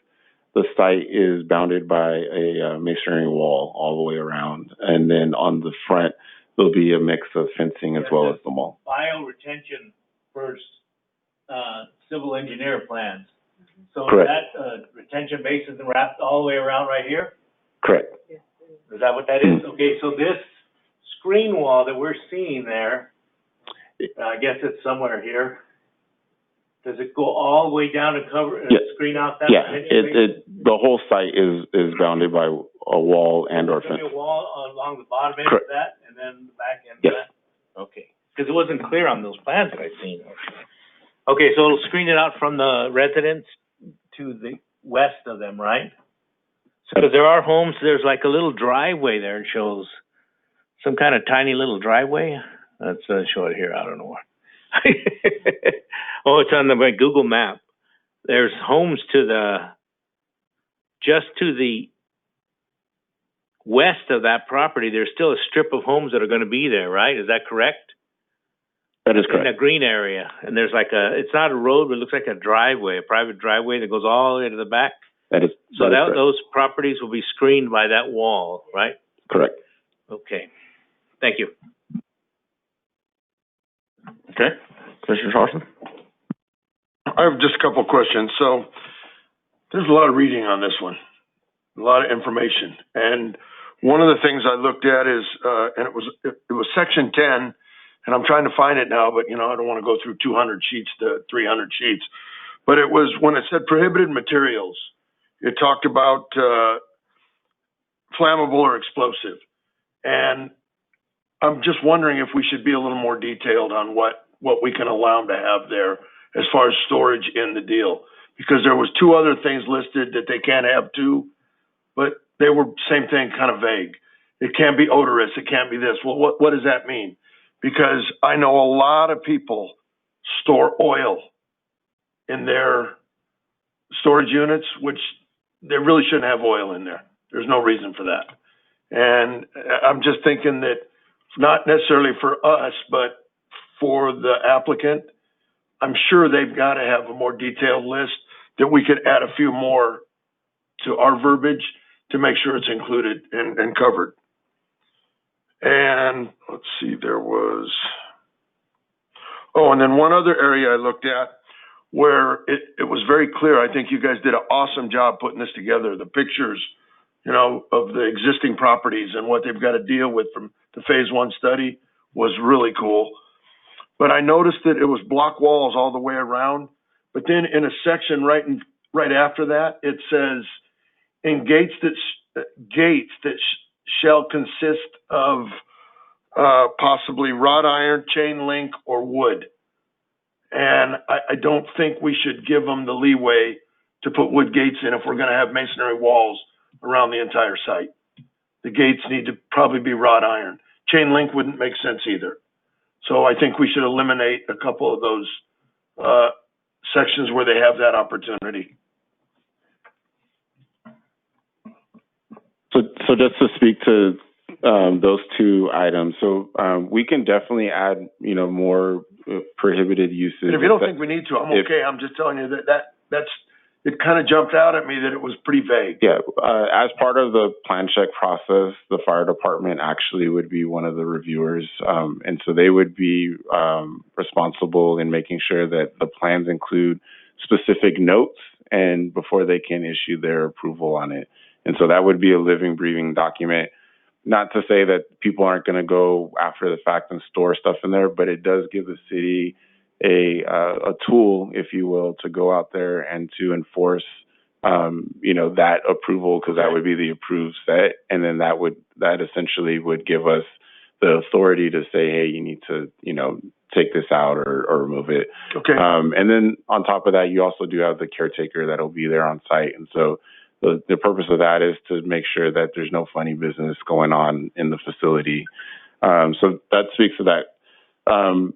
the site is bounded by a masonry wall all the way around. And then on the front, there'll be a mix of fencing as well as the wall. Bioretention first, civil engineer plans. So correct. That retention basin wrapped all the way around right here? Correct. that what that is? Okay, so this screen wall that we're seeing there, I guess it's somewhere here. Does it go all the way down and cover, Yeah. screen out that? Yeah, the whole site is bounded by a wall and or There's gonna fence. be a wall along the bottom end Correct. of that, and then the back end Yes. of that? Okay, because it wasn't clear on those plans that I've seen. Okay, so it'll screen it out from the residence to the west of them, right? Because there are homes, there's like a little driveway there, it shows some kind of tiny little driveway. Let's show it here, I don't know where. Oh, it's on my Google map. There's homes just to the west of that property. There's still a strip of homes that are going to be there, right? Is that correct? That is In correct. a green area. And there's like it's not a road, but it looks like a driveway, a private driveway that goes all the way to the back. That is correct. Those properties will be screened by that wall, right? Correct. Okay. Thank you. Okay, Commissioner Charleston? I have just a couple of questions. So there's a lot of reading on this one, a lot of information. And one of the things I looked at is, and it was section 10, and I'm trying to find it now, but I don't want to go through 200 sheets to 300 sheets. But it was when it said prohibited materials, it talked about flammable or explosive. And I'm just wondering if we should be a little more detailed on what we can allow them to have there as far as storage in the deal. Because there was two other things listed that they can't have too, but they were same thing, kind of vague. It can't be odorous, it can't be this. Well, what does that mean? Because I know a lot of people store oil in their storage units, which they really shouldn't have oil in there. There's no reason for that. And I'm just thinking that not necessarily for us, but for the applicant, I'm sure they've got to have a more detailed list that we could add a few more to our verbiage to make sure it's included and covered. And let's see, and then one other area I looked at where it was very clear. I think you guys did an awesome job putting this together. The pictures, of the existing properties and what they've got to deal with from the phase 1 study was really cool. But I noticed that it was block walls all the way around. But then in a section right after that, it says, in gates that shall consist of possibly wrought iron, chain link, or wood. And I don't think we should give them the leeway to put wood gates in if we're going to have masonry walls around the entire site. The gates need to probably be wrought iron. Chain link wouldn't make sense either. So I think we should eliminate a couple of those sections where they have that opportunity. So just to speak to those two items, so we can definitely add, more prohibited uses. And if you don't think we need to, I'm okay. I'm just telling you that's it kind of jumped out at me that it was pretty vague. Yeah, as part of the plan check process, the fire department actually would be one of the reviewers. And so they would be responsible in making sure that the plans include specific notes and before they can issue their approval on it. And so that would be a living, breathing document. Not to say that people aren't going to go after the fact and store stuff in there, but it does give the city a tool, if you will, to go out there and to enforce, that approval, because that would be the approved set, and then that essentially would give us the authority to say, hey, you need to, take this out or remove it. Okay. And then on top of that, you also do have the caretaker that'll be there on site, and so the purpose of that is to make sure that there's no funny business going on in the facility. So that speaks to that.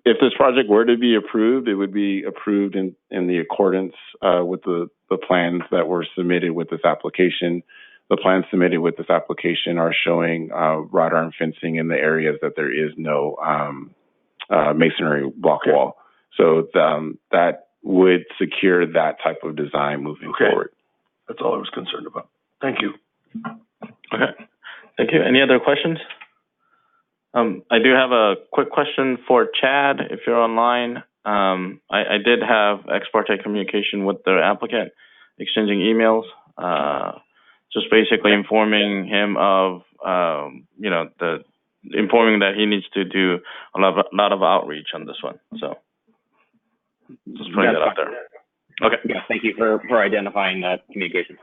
If this project were to be approved, it would be approved in the accordance with the plans that were submitted with this application. The plans submitted with this application are showing wrought iron fencing in the areas that there is no masonry block wall. So that would secure that type of design moving forward. That's all I was concerned about. Thank you. Okay. Thank you. Any other questions? I do have a quick question for Chad, if you're online. I did have ex parte communication with the applicant, exchanging emails, just basically informing him of informing that he needs to do a lot of outreach on this one. So just putting that out there. Okay. Yeah, thank you for identifying that communication.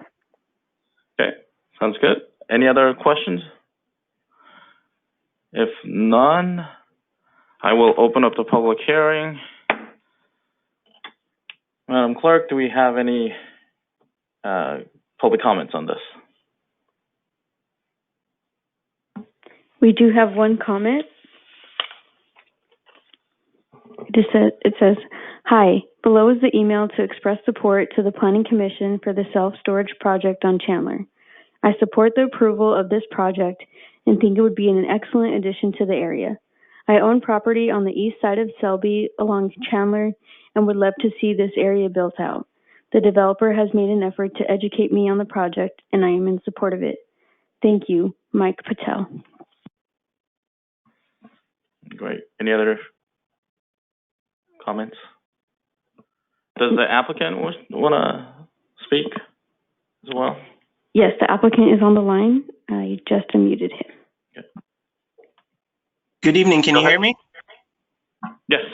Okay, sounds good. Any other questions? If none, I will open up the public hearing. Madam Clerk, do we have any public comments on this? We do have one comment. It says, "Hi, below is the email to express support to the Planning Commission for the self-storage project on Chandler. I support the approval of this project and think it would be an excellent addition to the area. I own property on the east side of Selby along Chandler and would love to see this area built out. The developer has made an effort to educate me on the project and I am in support of it. Thank you, Mike Patel." Great. Any other comments? Does the applicant want to speak as well? Yes, the applicant is on the line. I just unmuted him. Okay. Good evening, can you hear me? Yes.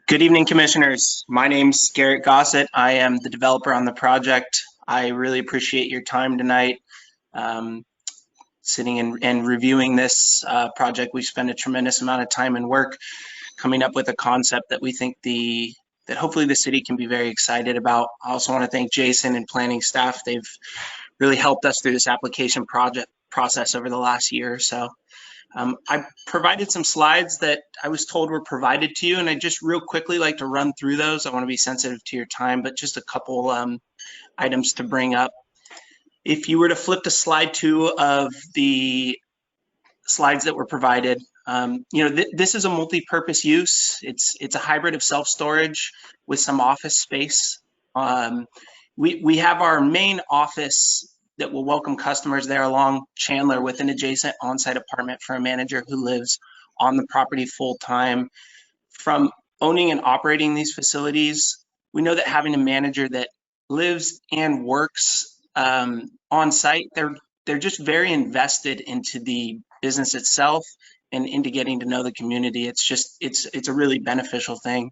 Good evening, commissioners. My name's Garrett Gossett. I am the developer on the project. I really appreciate your time tonight. Sitting and reviewing this project, we spent a tremendous amount of time and work coming up with a concept that we think that hopefully the city can be very excited about. I also want to thank Jason and planning staff. They've really helped us through this application process over the last year or so. I provided some slides that I was told were provided to you, and I just real quickly like to run through those. I want to be sensitive to your time, but just a couple items to bring up. If you were to flip to slide 2 of the slides that were provided, this is a multi-purpose use. It's a hybrid of self-storage with some office space. We have our main office that will welcome customers there along Chandler with an adjacent on-site apartment for a manager who lives on the property full-time. From owning and operating these facilities, we know that having a manager that lives and works on site, they're just very invested into the business itself and into getting to know the community. It's a really beneficial thing.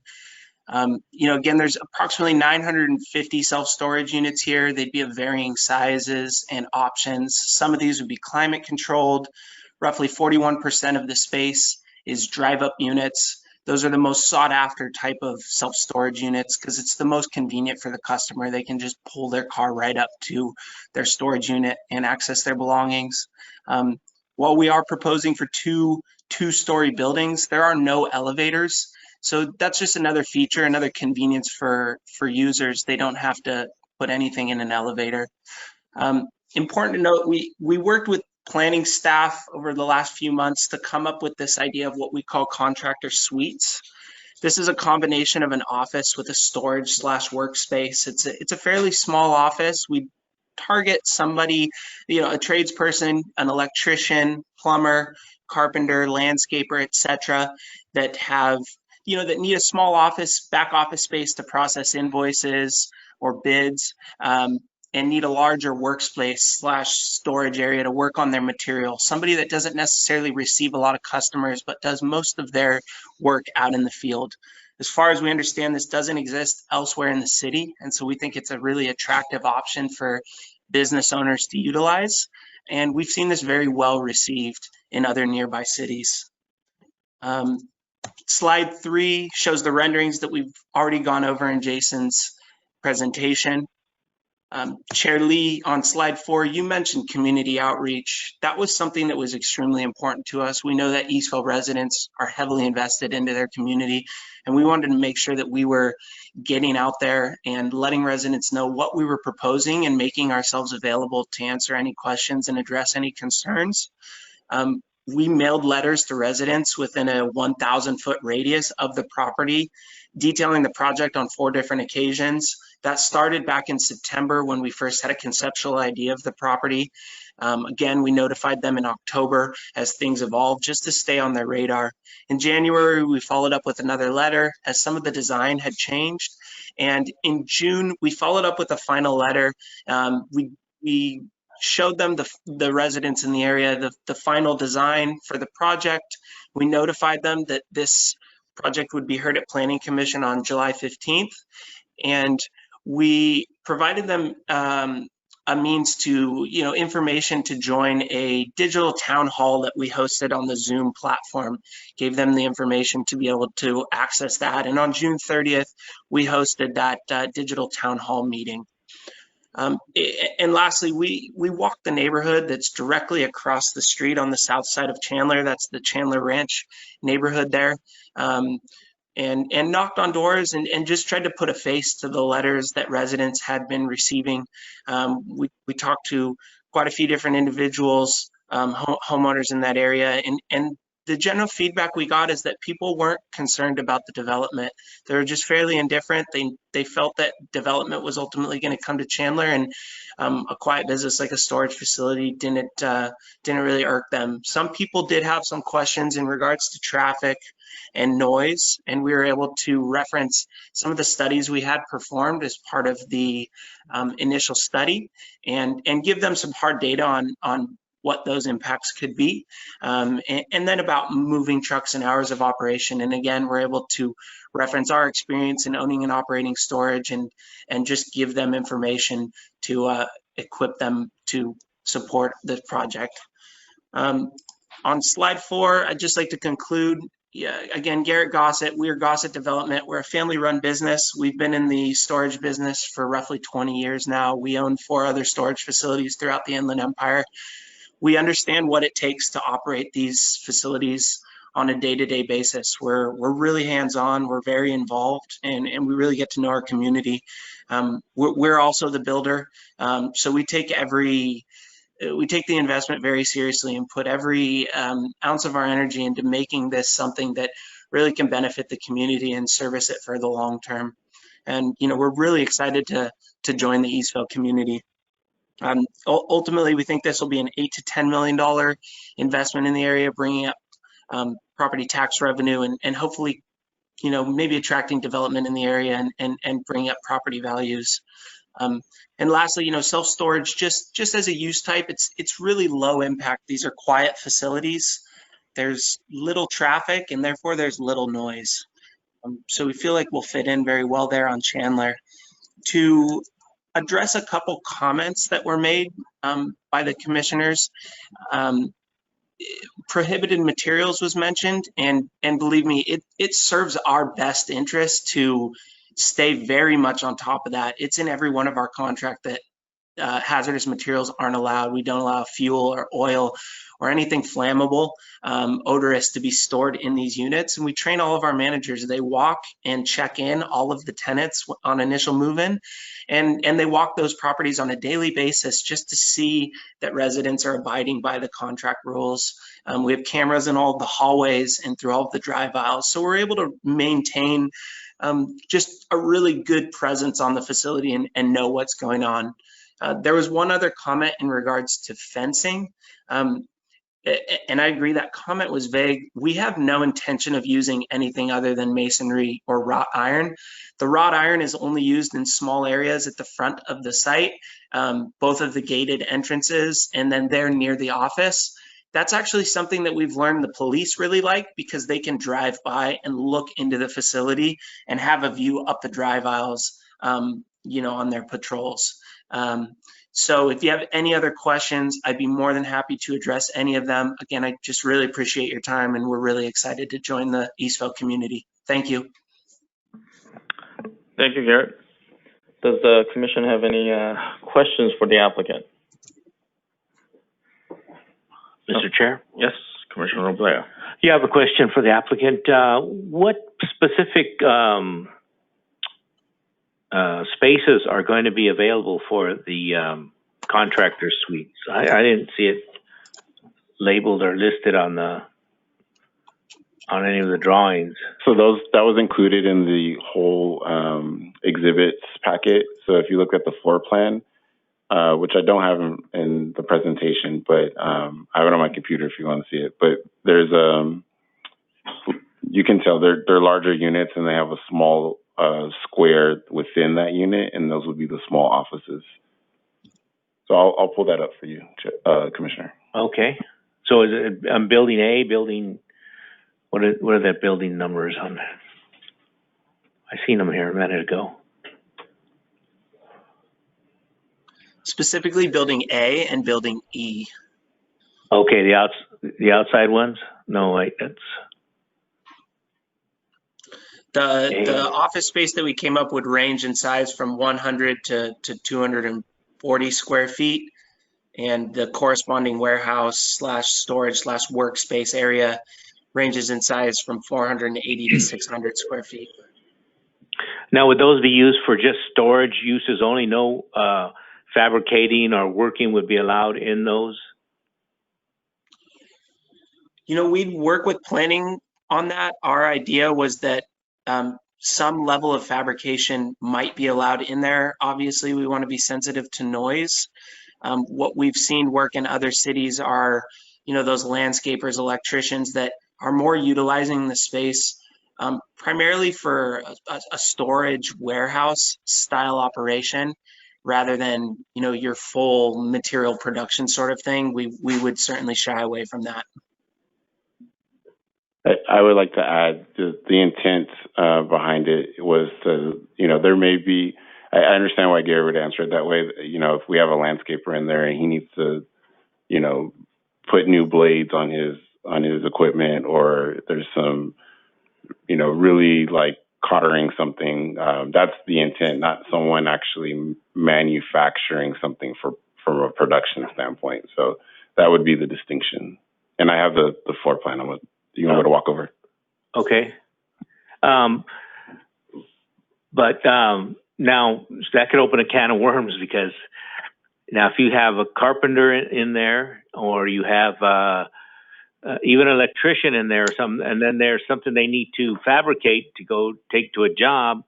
Again, there's approximately 950 self-storage units here. They'd be of varying sizes and options. Some of these would be climate controlled. Roughly 41% of the space is drive-up units. Those are the most sought after type of self-storage units because it's the most convenient for the customer. They can just pull their car right up to their storage unit and access their belongings. While we are proposing for two-story buildings, there are no elevators. So that's just another feature, another convenience for users. They don't have to put anything in an elevator. Important to note, we worked with planning staff over the last few months to come up with this idea of what we call contractor suites. This is a combination of an office with a storage / workspace. It's a fairly small office. We target somebody, a tradesperson, an electrician, plumber, carpenter, landscaper, etc., that have, that need a small office, back office space to process invoices or bids, and need a larger workspace / storage area to work on their material. Somebody that doesn't necessarily receive a lot of customers, but does most of their work out in the field. As far as we understand, this doesn't exist elsewhere in the city. And so we think it's a really attractive option for business owners to utilize. And we've seen this very well received in other nearby cities. Slide 3 shows the renderings that we've already gone over in Jason's presentation. Chair Lee, on slide 4, you mentioned community outreach. That was something that was extremely important to us. We know that Eastville residents are heavily invested into their community, and we wanted to make sure that we were getting out there and letting residents know what we were proposing and making ourselves available to answer any questions and address any concerns. We mailed letters to residents within a 1,000-foot radius of the property, detailing the project on 4 different occasions. That started back in September when we first had a conceptual idea of the property. Again, we notified them in October as things evolved just to stay on their radar. In January, we followed up with another letter as some of the design had changed. And in June, we followed up with a final letter. We showed them the residents in the area the final design for the project. We notified them that this project would be heard at Planning Commission on July 15th, and we provided them a means to, information to join a digital town hall that we hosted on the Zoom platform, gave them the information to be able to access that. And on June 30th, we hosted that digital town hall meeting. And lastly, we walked the neighborhood that's directly across the street on the south side of Chandler. That's the Chandler Ranch neighborhood there. And knocked on doors and just tried to put a face to the letters that residents had been receiving. We talked to quite a few different individuals, homeowners in that area, and the general feedback we got is that people weren't concerned about the development. They were just fairly indifferent. They felt that development was ultimately going to come to Chandler, and a quiet business like a storage facility didn't really irk them. Some people did have some questions in regards to traffic and noise, and we were able to reference some of the studies we had performed as part of the initial study, and give them some hard data on what those impacts could be, and then about moving trucks and hours of operation. And again, we're able to reference our experience in owning and operating storage, and just give them information to equip them to support the project. On slide 4, I'd just like to conclude. Yeah, again, Garrett Gossett, we're Gossett Development. We're a family-run business. We've been in the storage business for roughly 20 years now. We own 4 other storage facilities throughout the Inland Empire. We understand what it takes to operate these facilities on a day-to-day basis. We're really hands-on, we're very involved, and we really get to know our community. We're also the builder, so we take the investment very seriously and put every ounce of our energy into making this something that really can benefit the community and service it for the long term. And we're really excited to join the Eastvale community. Ultimately, we think this will be an $8 to $10 million investment in the area, bringing up property tax revenue, and hopefully, maybe attracting development in the area and bringing up property values. And lastly, self-storage, just as a use type, it's really low impact. These are quiet facilities. There's little traffic, and therefore there's little noise. So we feel like we'll fit in very well there on Chandler. To address a couple comments that were made by the commissioners. Prohibited materials was mentioned, and believe me, it serves our best interest to stay very much on top of that. It's in every one of our contract that hazardous materials aren't allowed. We don't allow fuel or oil or anything flammable, odorous to be stored in these units. And we train all of our managers. They walk and check in all of the tenants on initial move-in, and they walk those properties on a daily basis just to see that residents are abiding by the contract rules. We have cameras in all of the hallways and through all of the drive aisles. So we're able to maintain just a really good presence on the facility and know what's going on. There was one other comment in regards to fencing. And I agree that comment was vague. We have no intention of using anything other than masonry or wrought iron. The wrought iron is only used in small areas at the front of the site, both of the gated entrances, and then there near the office. That's actually something that we've learned the police really like, because they can drive by and look into the facility and have a view up the drive aisles, on their patrols. So if you have any other questions, I'd be more than happy to address any of them. Again, I just really appreciate your time, and we're really excited to join the Eastvale community. Thank you. Thank you, Garrett. Does the commission have any questions for the applicant? Mr. Chair? Yes, Commissioner Robledo. You have a question for the applicant. What specific spaces are going to be available for the contractor suites? I didn't see it labeled or listed on any of the drawings. So that was included in the whole exhibits packet. So if you look at the floor plan, which I don't have in the presentation, but I have it on my computer if you want to see it. But there's you can tell they're larger units, and they have a small square within that unit, and those would be the small offices. So I'll pull that up for you, Commissioner. Okay. So is it building A, building, what are that building numbers on that? I seen them here a minute ago. Specifically building A and building E. Okay, the outside ones? No, wait, that's The office space that we came up would range in size from 100 to 240 square feet. And the corresponding warehouse slash storage slash workspace area ranges in size from 480 to 600 square feet. Now, would those be used for just storage uses only? No fabricating or working would be allowed in those? You know, we'd work with planning on that. Our idea was that some level of fabrication might be allowed in there. Obviously, we want to be sensitive to noise. What we've seen work in other cities are, you know, those landscapers, electricians that are more utilizing the space primarily for a storage warehouse style operation rather than, you know, your full material production sort of thing. We would certainly shy away from that. I would like to add the intent behind it was to, you know, there may be, I understand why Gary would answer it that way. You know, if we have a landscaper in there and he needs to, you know, put new blades on his equipment, or there's some, you know, really like cottering something, that's the intent, not someone actually manufacturing something from a production standpoint. So that would be the distinction. And I have the floor plan on what you want me to walk over. Okay. But now that could open a can of worms, because now if you have a carpenter in there, or you have even an electrician in there or something, and then there's something they need to fabricate to go take to a job,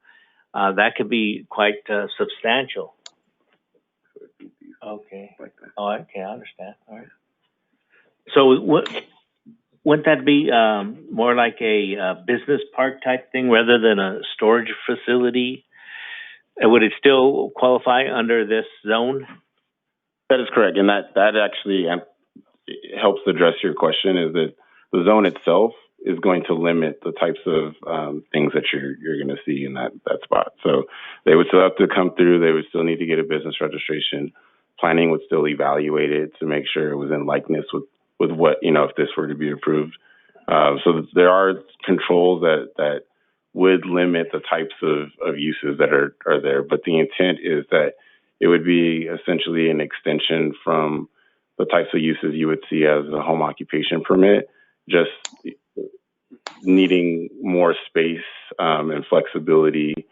that could be quite substantial. Okay. Oh, okay, I understand. All right. So wouldn't that be more like a business park type thing rather than a storage facility? Would it still qualify under this zone? That is correct, and that actually helps address your question. Is that the zone itself is going to limit the types of things that you're going to see in that spot. So they would still have to come through. They would still need to get a business registration. Planning would still evaluate it to make sure it was in likeness with what, you know, if this were to be approved. So there are controls that would limit the types of uses that are there. But the intent is that it would be essentially an extension from the types of uses you would see as a home occupation permit, just needing more space and flexibility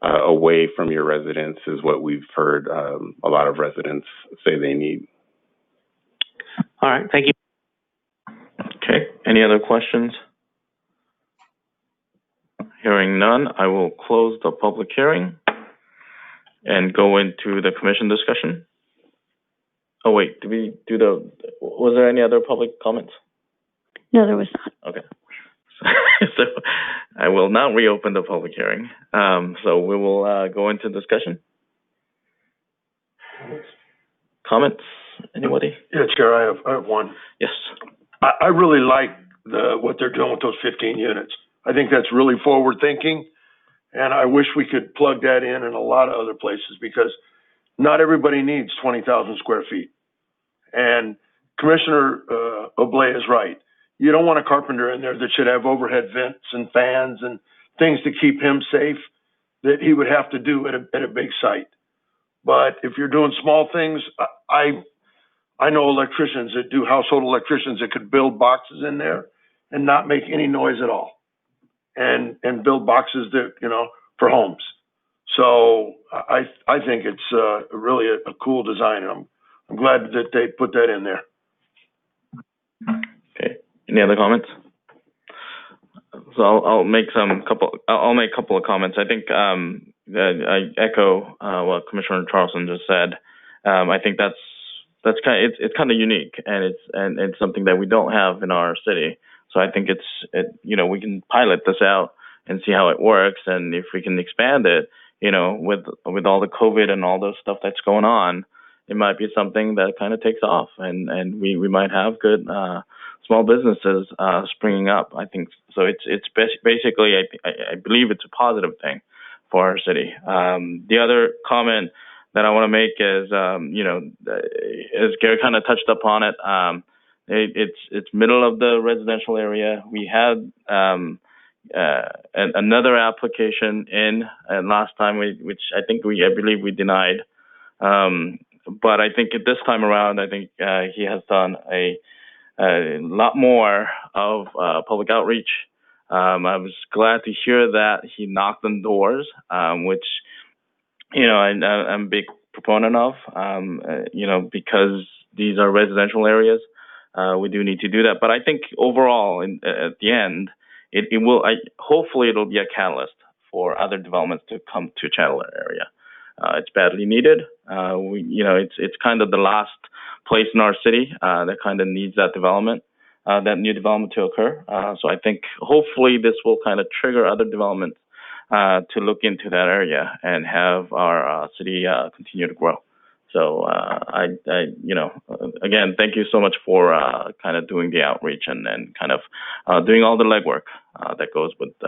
away from your residence is what we've heard a lot of residents say they need. All right, thank you. Okay, any other questions? Hearing none, I will close the public hearing and go into the commission discussion. Oh wait, was there any other public comments? No, there was not. Okay. So I will now reopen the public hearing. So we will go into discussion. Comments? Anybody? Yeah, Chair, I have one. Yes. I really like what they're doing with those 15 units. I think that's really forward thinking, and I wish we could plug that in a lot of other places, because not everybody needs 20,000 square feet. And Commissioner Oblea is right. You don't want a carpenter in there that should have overhead vents and fans and things to keep him safe that he would have to do at a big site. But if you're doing small things, I know electricians that do household electricians that could build boxes in there and not make any noise at all, and build boxes that, you know, for homes. So I think it's really a cool design, and I'm glad that they put that in there. Okay. Any other comments? So I'll make a couple of comments. I think I echo what Commissioner Charleston just said. I think that's it's kind of unique, and it's something that we don't have in our city. So I think we can pilot this out and see how it works, and if we can expand it, you know, with all the COVID and all those stuff that's going on, it might be something that kind of takes off, and we might have good small businesses springing up. I think so. It's basically I believe it's a positive thing for our city. The other comment that I want to make is as Gary kind of touched upon it. It's middle of the residential area. We had another application in last time, which I believe we denied. But I think this time around, I think he has done a lot more of public outreach. I was glad to hear that he knocked on doors, which I'm a big proponent of. Because these are residential areas, we do need to do that. But I think overall, at the end, it will. Hopefully, it'll be a catalyst for other developments to come to Chandler area. It's badly needed. It's kind of the last place in our city that kind of needs that development, that new development to occur. So I think hopefully this will kind of trigger other developments to look into that area and have our city continue to grow. So again, thank you so much for kind of doing the outreach and kind of doing all the legwork that goes with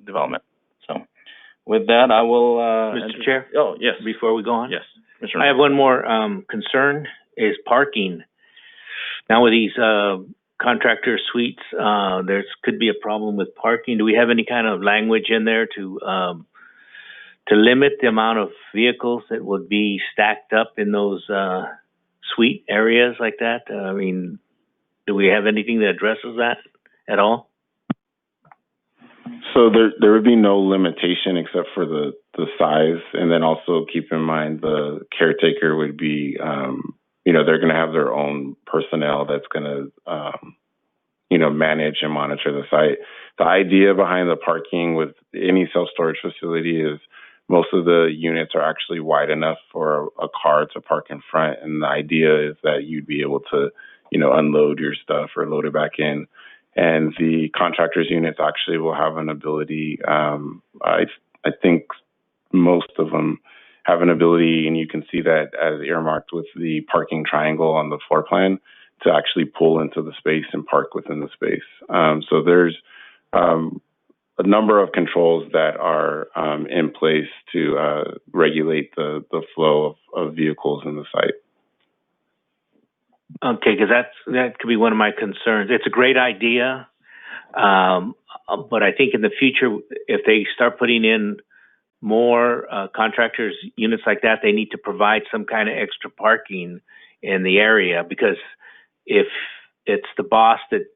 development. So with that, I will. Mr. Chair? Oh, yes. Before we go on? Yes. Mr. I have one more concern, is parking. Now with these contractor suites, there could be a problem with parking. Do we have any kind of language in there to limit the amount of vehicles that would be stacked up in those suite areas like that? I mean, do we have anything that addresses that at all? So there would be no limitation except for the size, and then also keep in mind the caretaker would be, they're going to have their own personnel that's going to, manage and monitor the site. The idea behind the parking with any self-storage facility is most of the units are actually wide enough for a car to park in front, and the idea is that you'd be able to, unload your stuff or load it back in. And the contractors' units actually will have an ability. I think most of them have an ability, and you can see that as earmarked with the parking triangle on the floor plan, to actually pull into the space and park within the space. So there's a number of controls that are in place to regulate the flow of vehicles in the site. Okay, because that could be one of my concerns. It's a great idea, but I think in the future, if they start putting in more contractors' units like that, they need to provide some kind of extra parking in the area, because if it's the boss that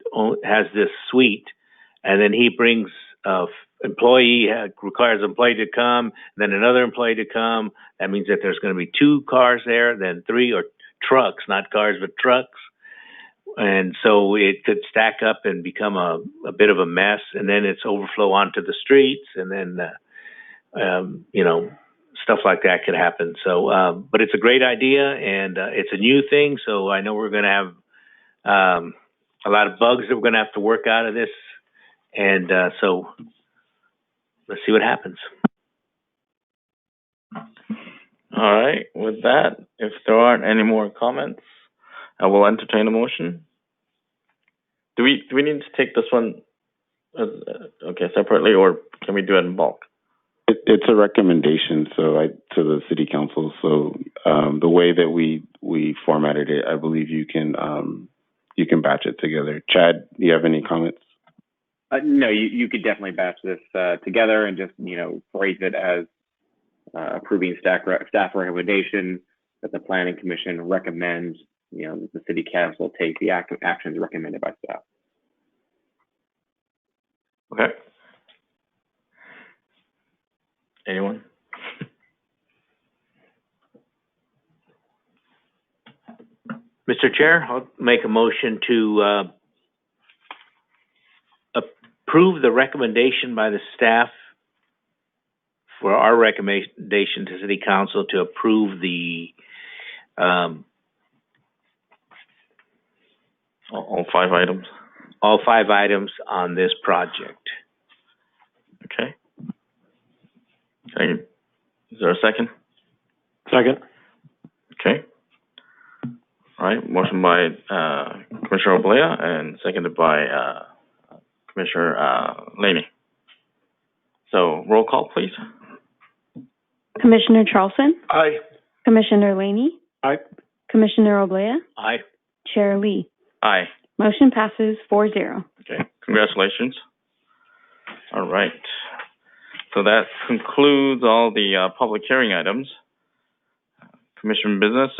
has this suite and then he brings requires an employee to come, then another employee to come, that means that there's going to be 2 cars there, then 3, or trucks, not cars, but trucks. And so it could stack up and become a bit of a mess, and then it's overflow onto the streets, and then, stuff like that could happen. So, but it's a great idea, and it's a new thing, so I know we're going to have a lot of bugs that we're going to have to work out of this, and so let's see what happens. All right. With that, if there aren't any more comments, I will entertain a motion. Do we need to take this one separately, or can we do it in bulk? It's a recommendation, to the city council. So the way that we formatted it, I believe you can batch it together. Chad, do you have any comments? No, you could definitely batch this together and just phrase it as approving staff recommendation that the planning commission recommends that the city council take the actions recommended by staff. Okay. Anyone? Mr. Chair, I'll make a motion to approve the recommendation by the staff for our recommendation to City Council to approve the All 5 items. All 5 items on this project. Okay. Is there a second? Second. Okay. All right, motion by Commissioner Oblea and seconded by Commissioner Laney. So roll call, please. Commissioner Charleston? Aye. Commissioner Laney? Aye. Commissioner Oblea? Aye. Chair Lee? Aye. Motion passes 4-0. Okay, congratulations. All right. So that concludes all the public hearing items. Commission business,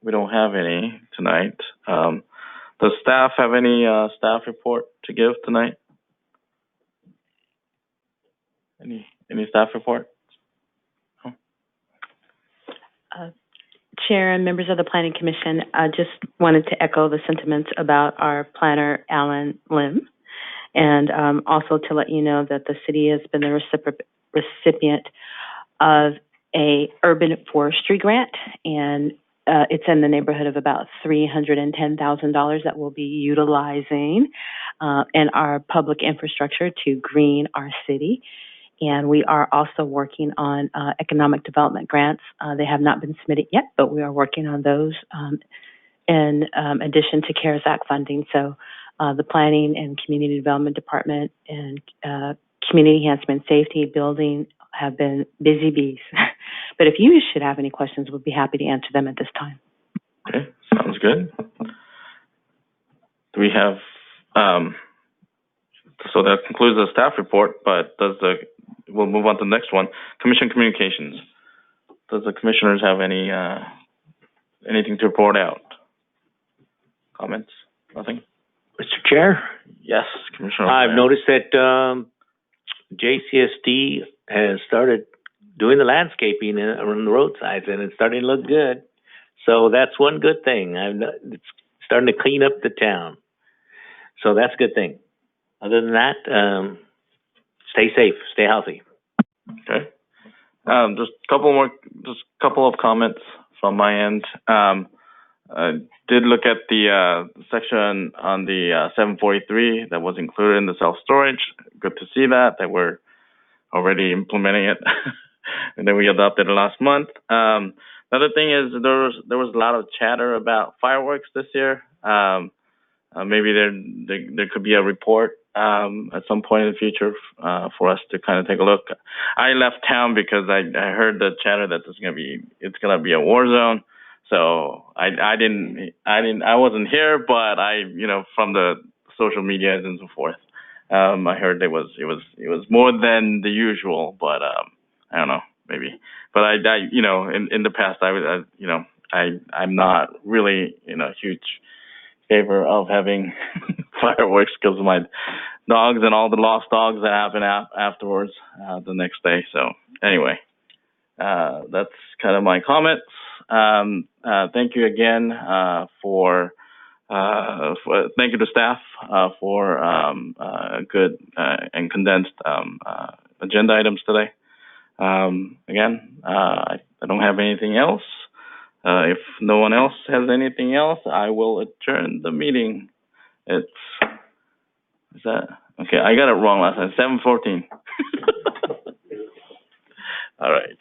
we don't have any tonight. Does staff have any staff report to give tonight? Any staff report? Chair and members of the Planning Commission, I just wanted to echo the sentiments about our planner, Alan Lim, and also to let you know that the city has been the recipient of a urban forestry grant, and it's in the neighborhood of about $310,000 that we'll be utilizing in our public infrastructure to green our city. And we are also working on economic development grants. They have not been submitted yet, but we are working on those in addition to CARES Act funding. So the Planning and Community Development Department and Community Enhancement, Safety, Building have been busy bees. But if you should have any questions, we'll be happy to answer them at this time. Okay, sounds good. Do we have, so that concludes the staff report, but we'll move on to the next one. Commission communications. Does the commissioners have any, anything to report out? Comments? Nothing? Mr. Chair? Yes, Commissioner. I've noticed that JCSD has started doing the landscaping around the roadsides, and it's starting to look good. So that's one good thing. It's starting to clean up the town. So that's a good thing. Other than that, stay safe, stay healthy. Okay. Just a couple of comments from my end. I did look at the section on the 743 that was included in the self-storage. Good to see that we're already implementing it. And then we adopted it last month. Another thing is there was a lot of chatter about fireworks this year. Maybe there could be a report at some point in the future for us to kind of take a look. I left town because I heard the chatter that it's gonna be a war zone. So I wasn't here, but from the social media and so forth, I heard it was more than the usual, but I don't know, maybe. But I in the past I'm not really huge favor of having fireworks because of my dogs and all the lost dogs that happen afterwards the next day. So anyway, that's kind of my comments. Thank you again thank you to staff for good and condensed agenda items today. Again, I don't have anything else. If no one else has anything else, I will adjourn the meeting. Okay, I got it wrong last time, 7:14. All right.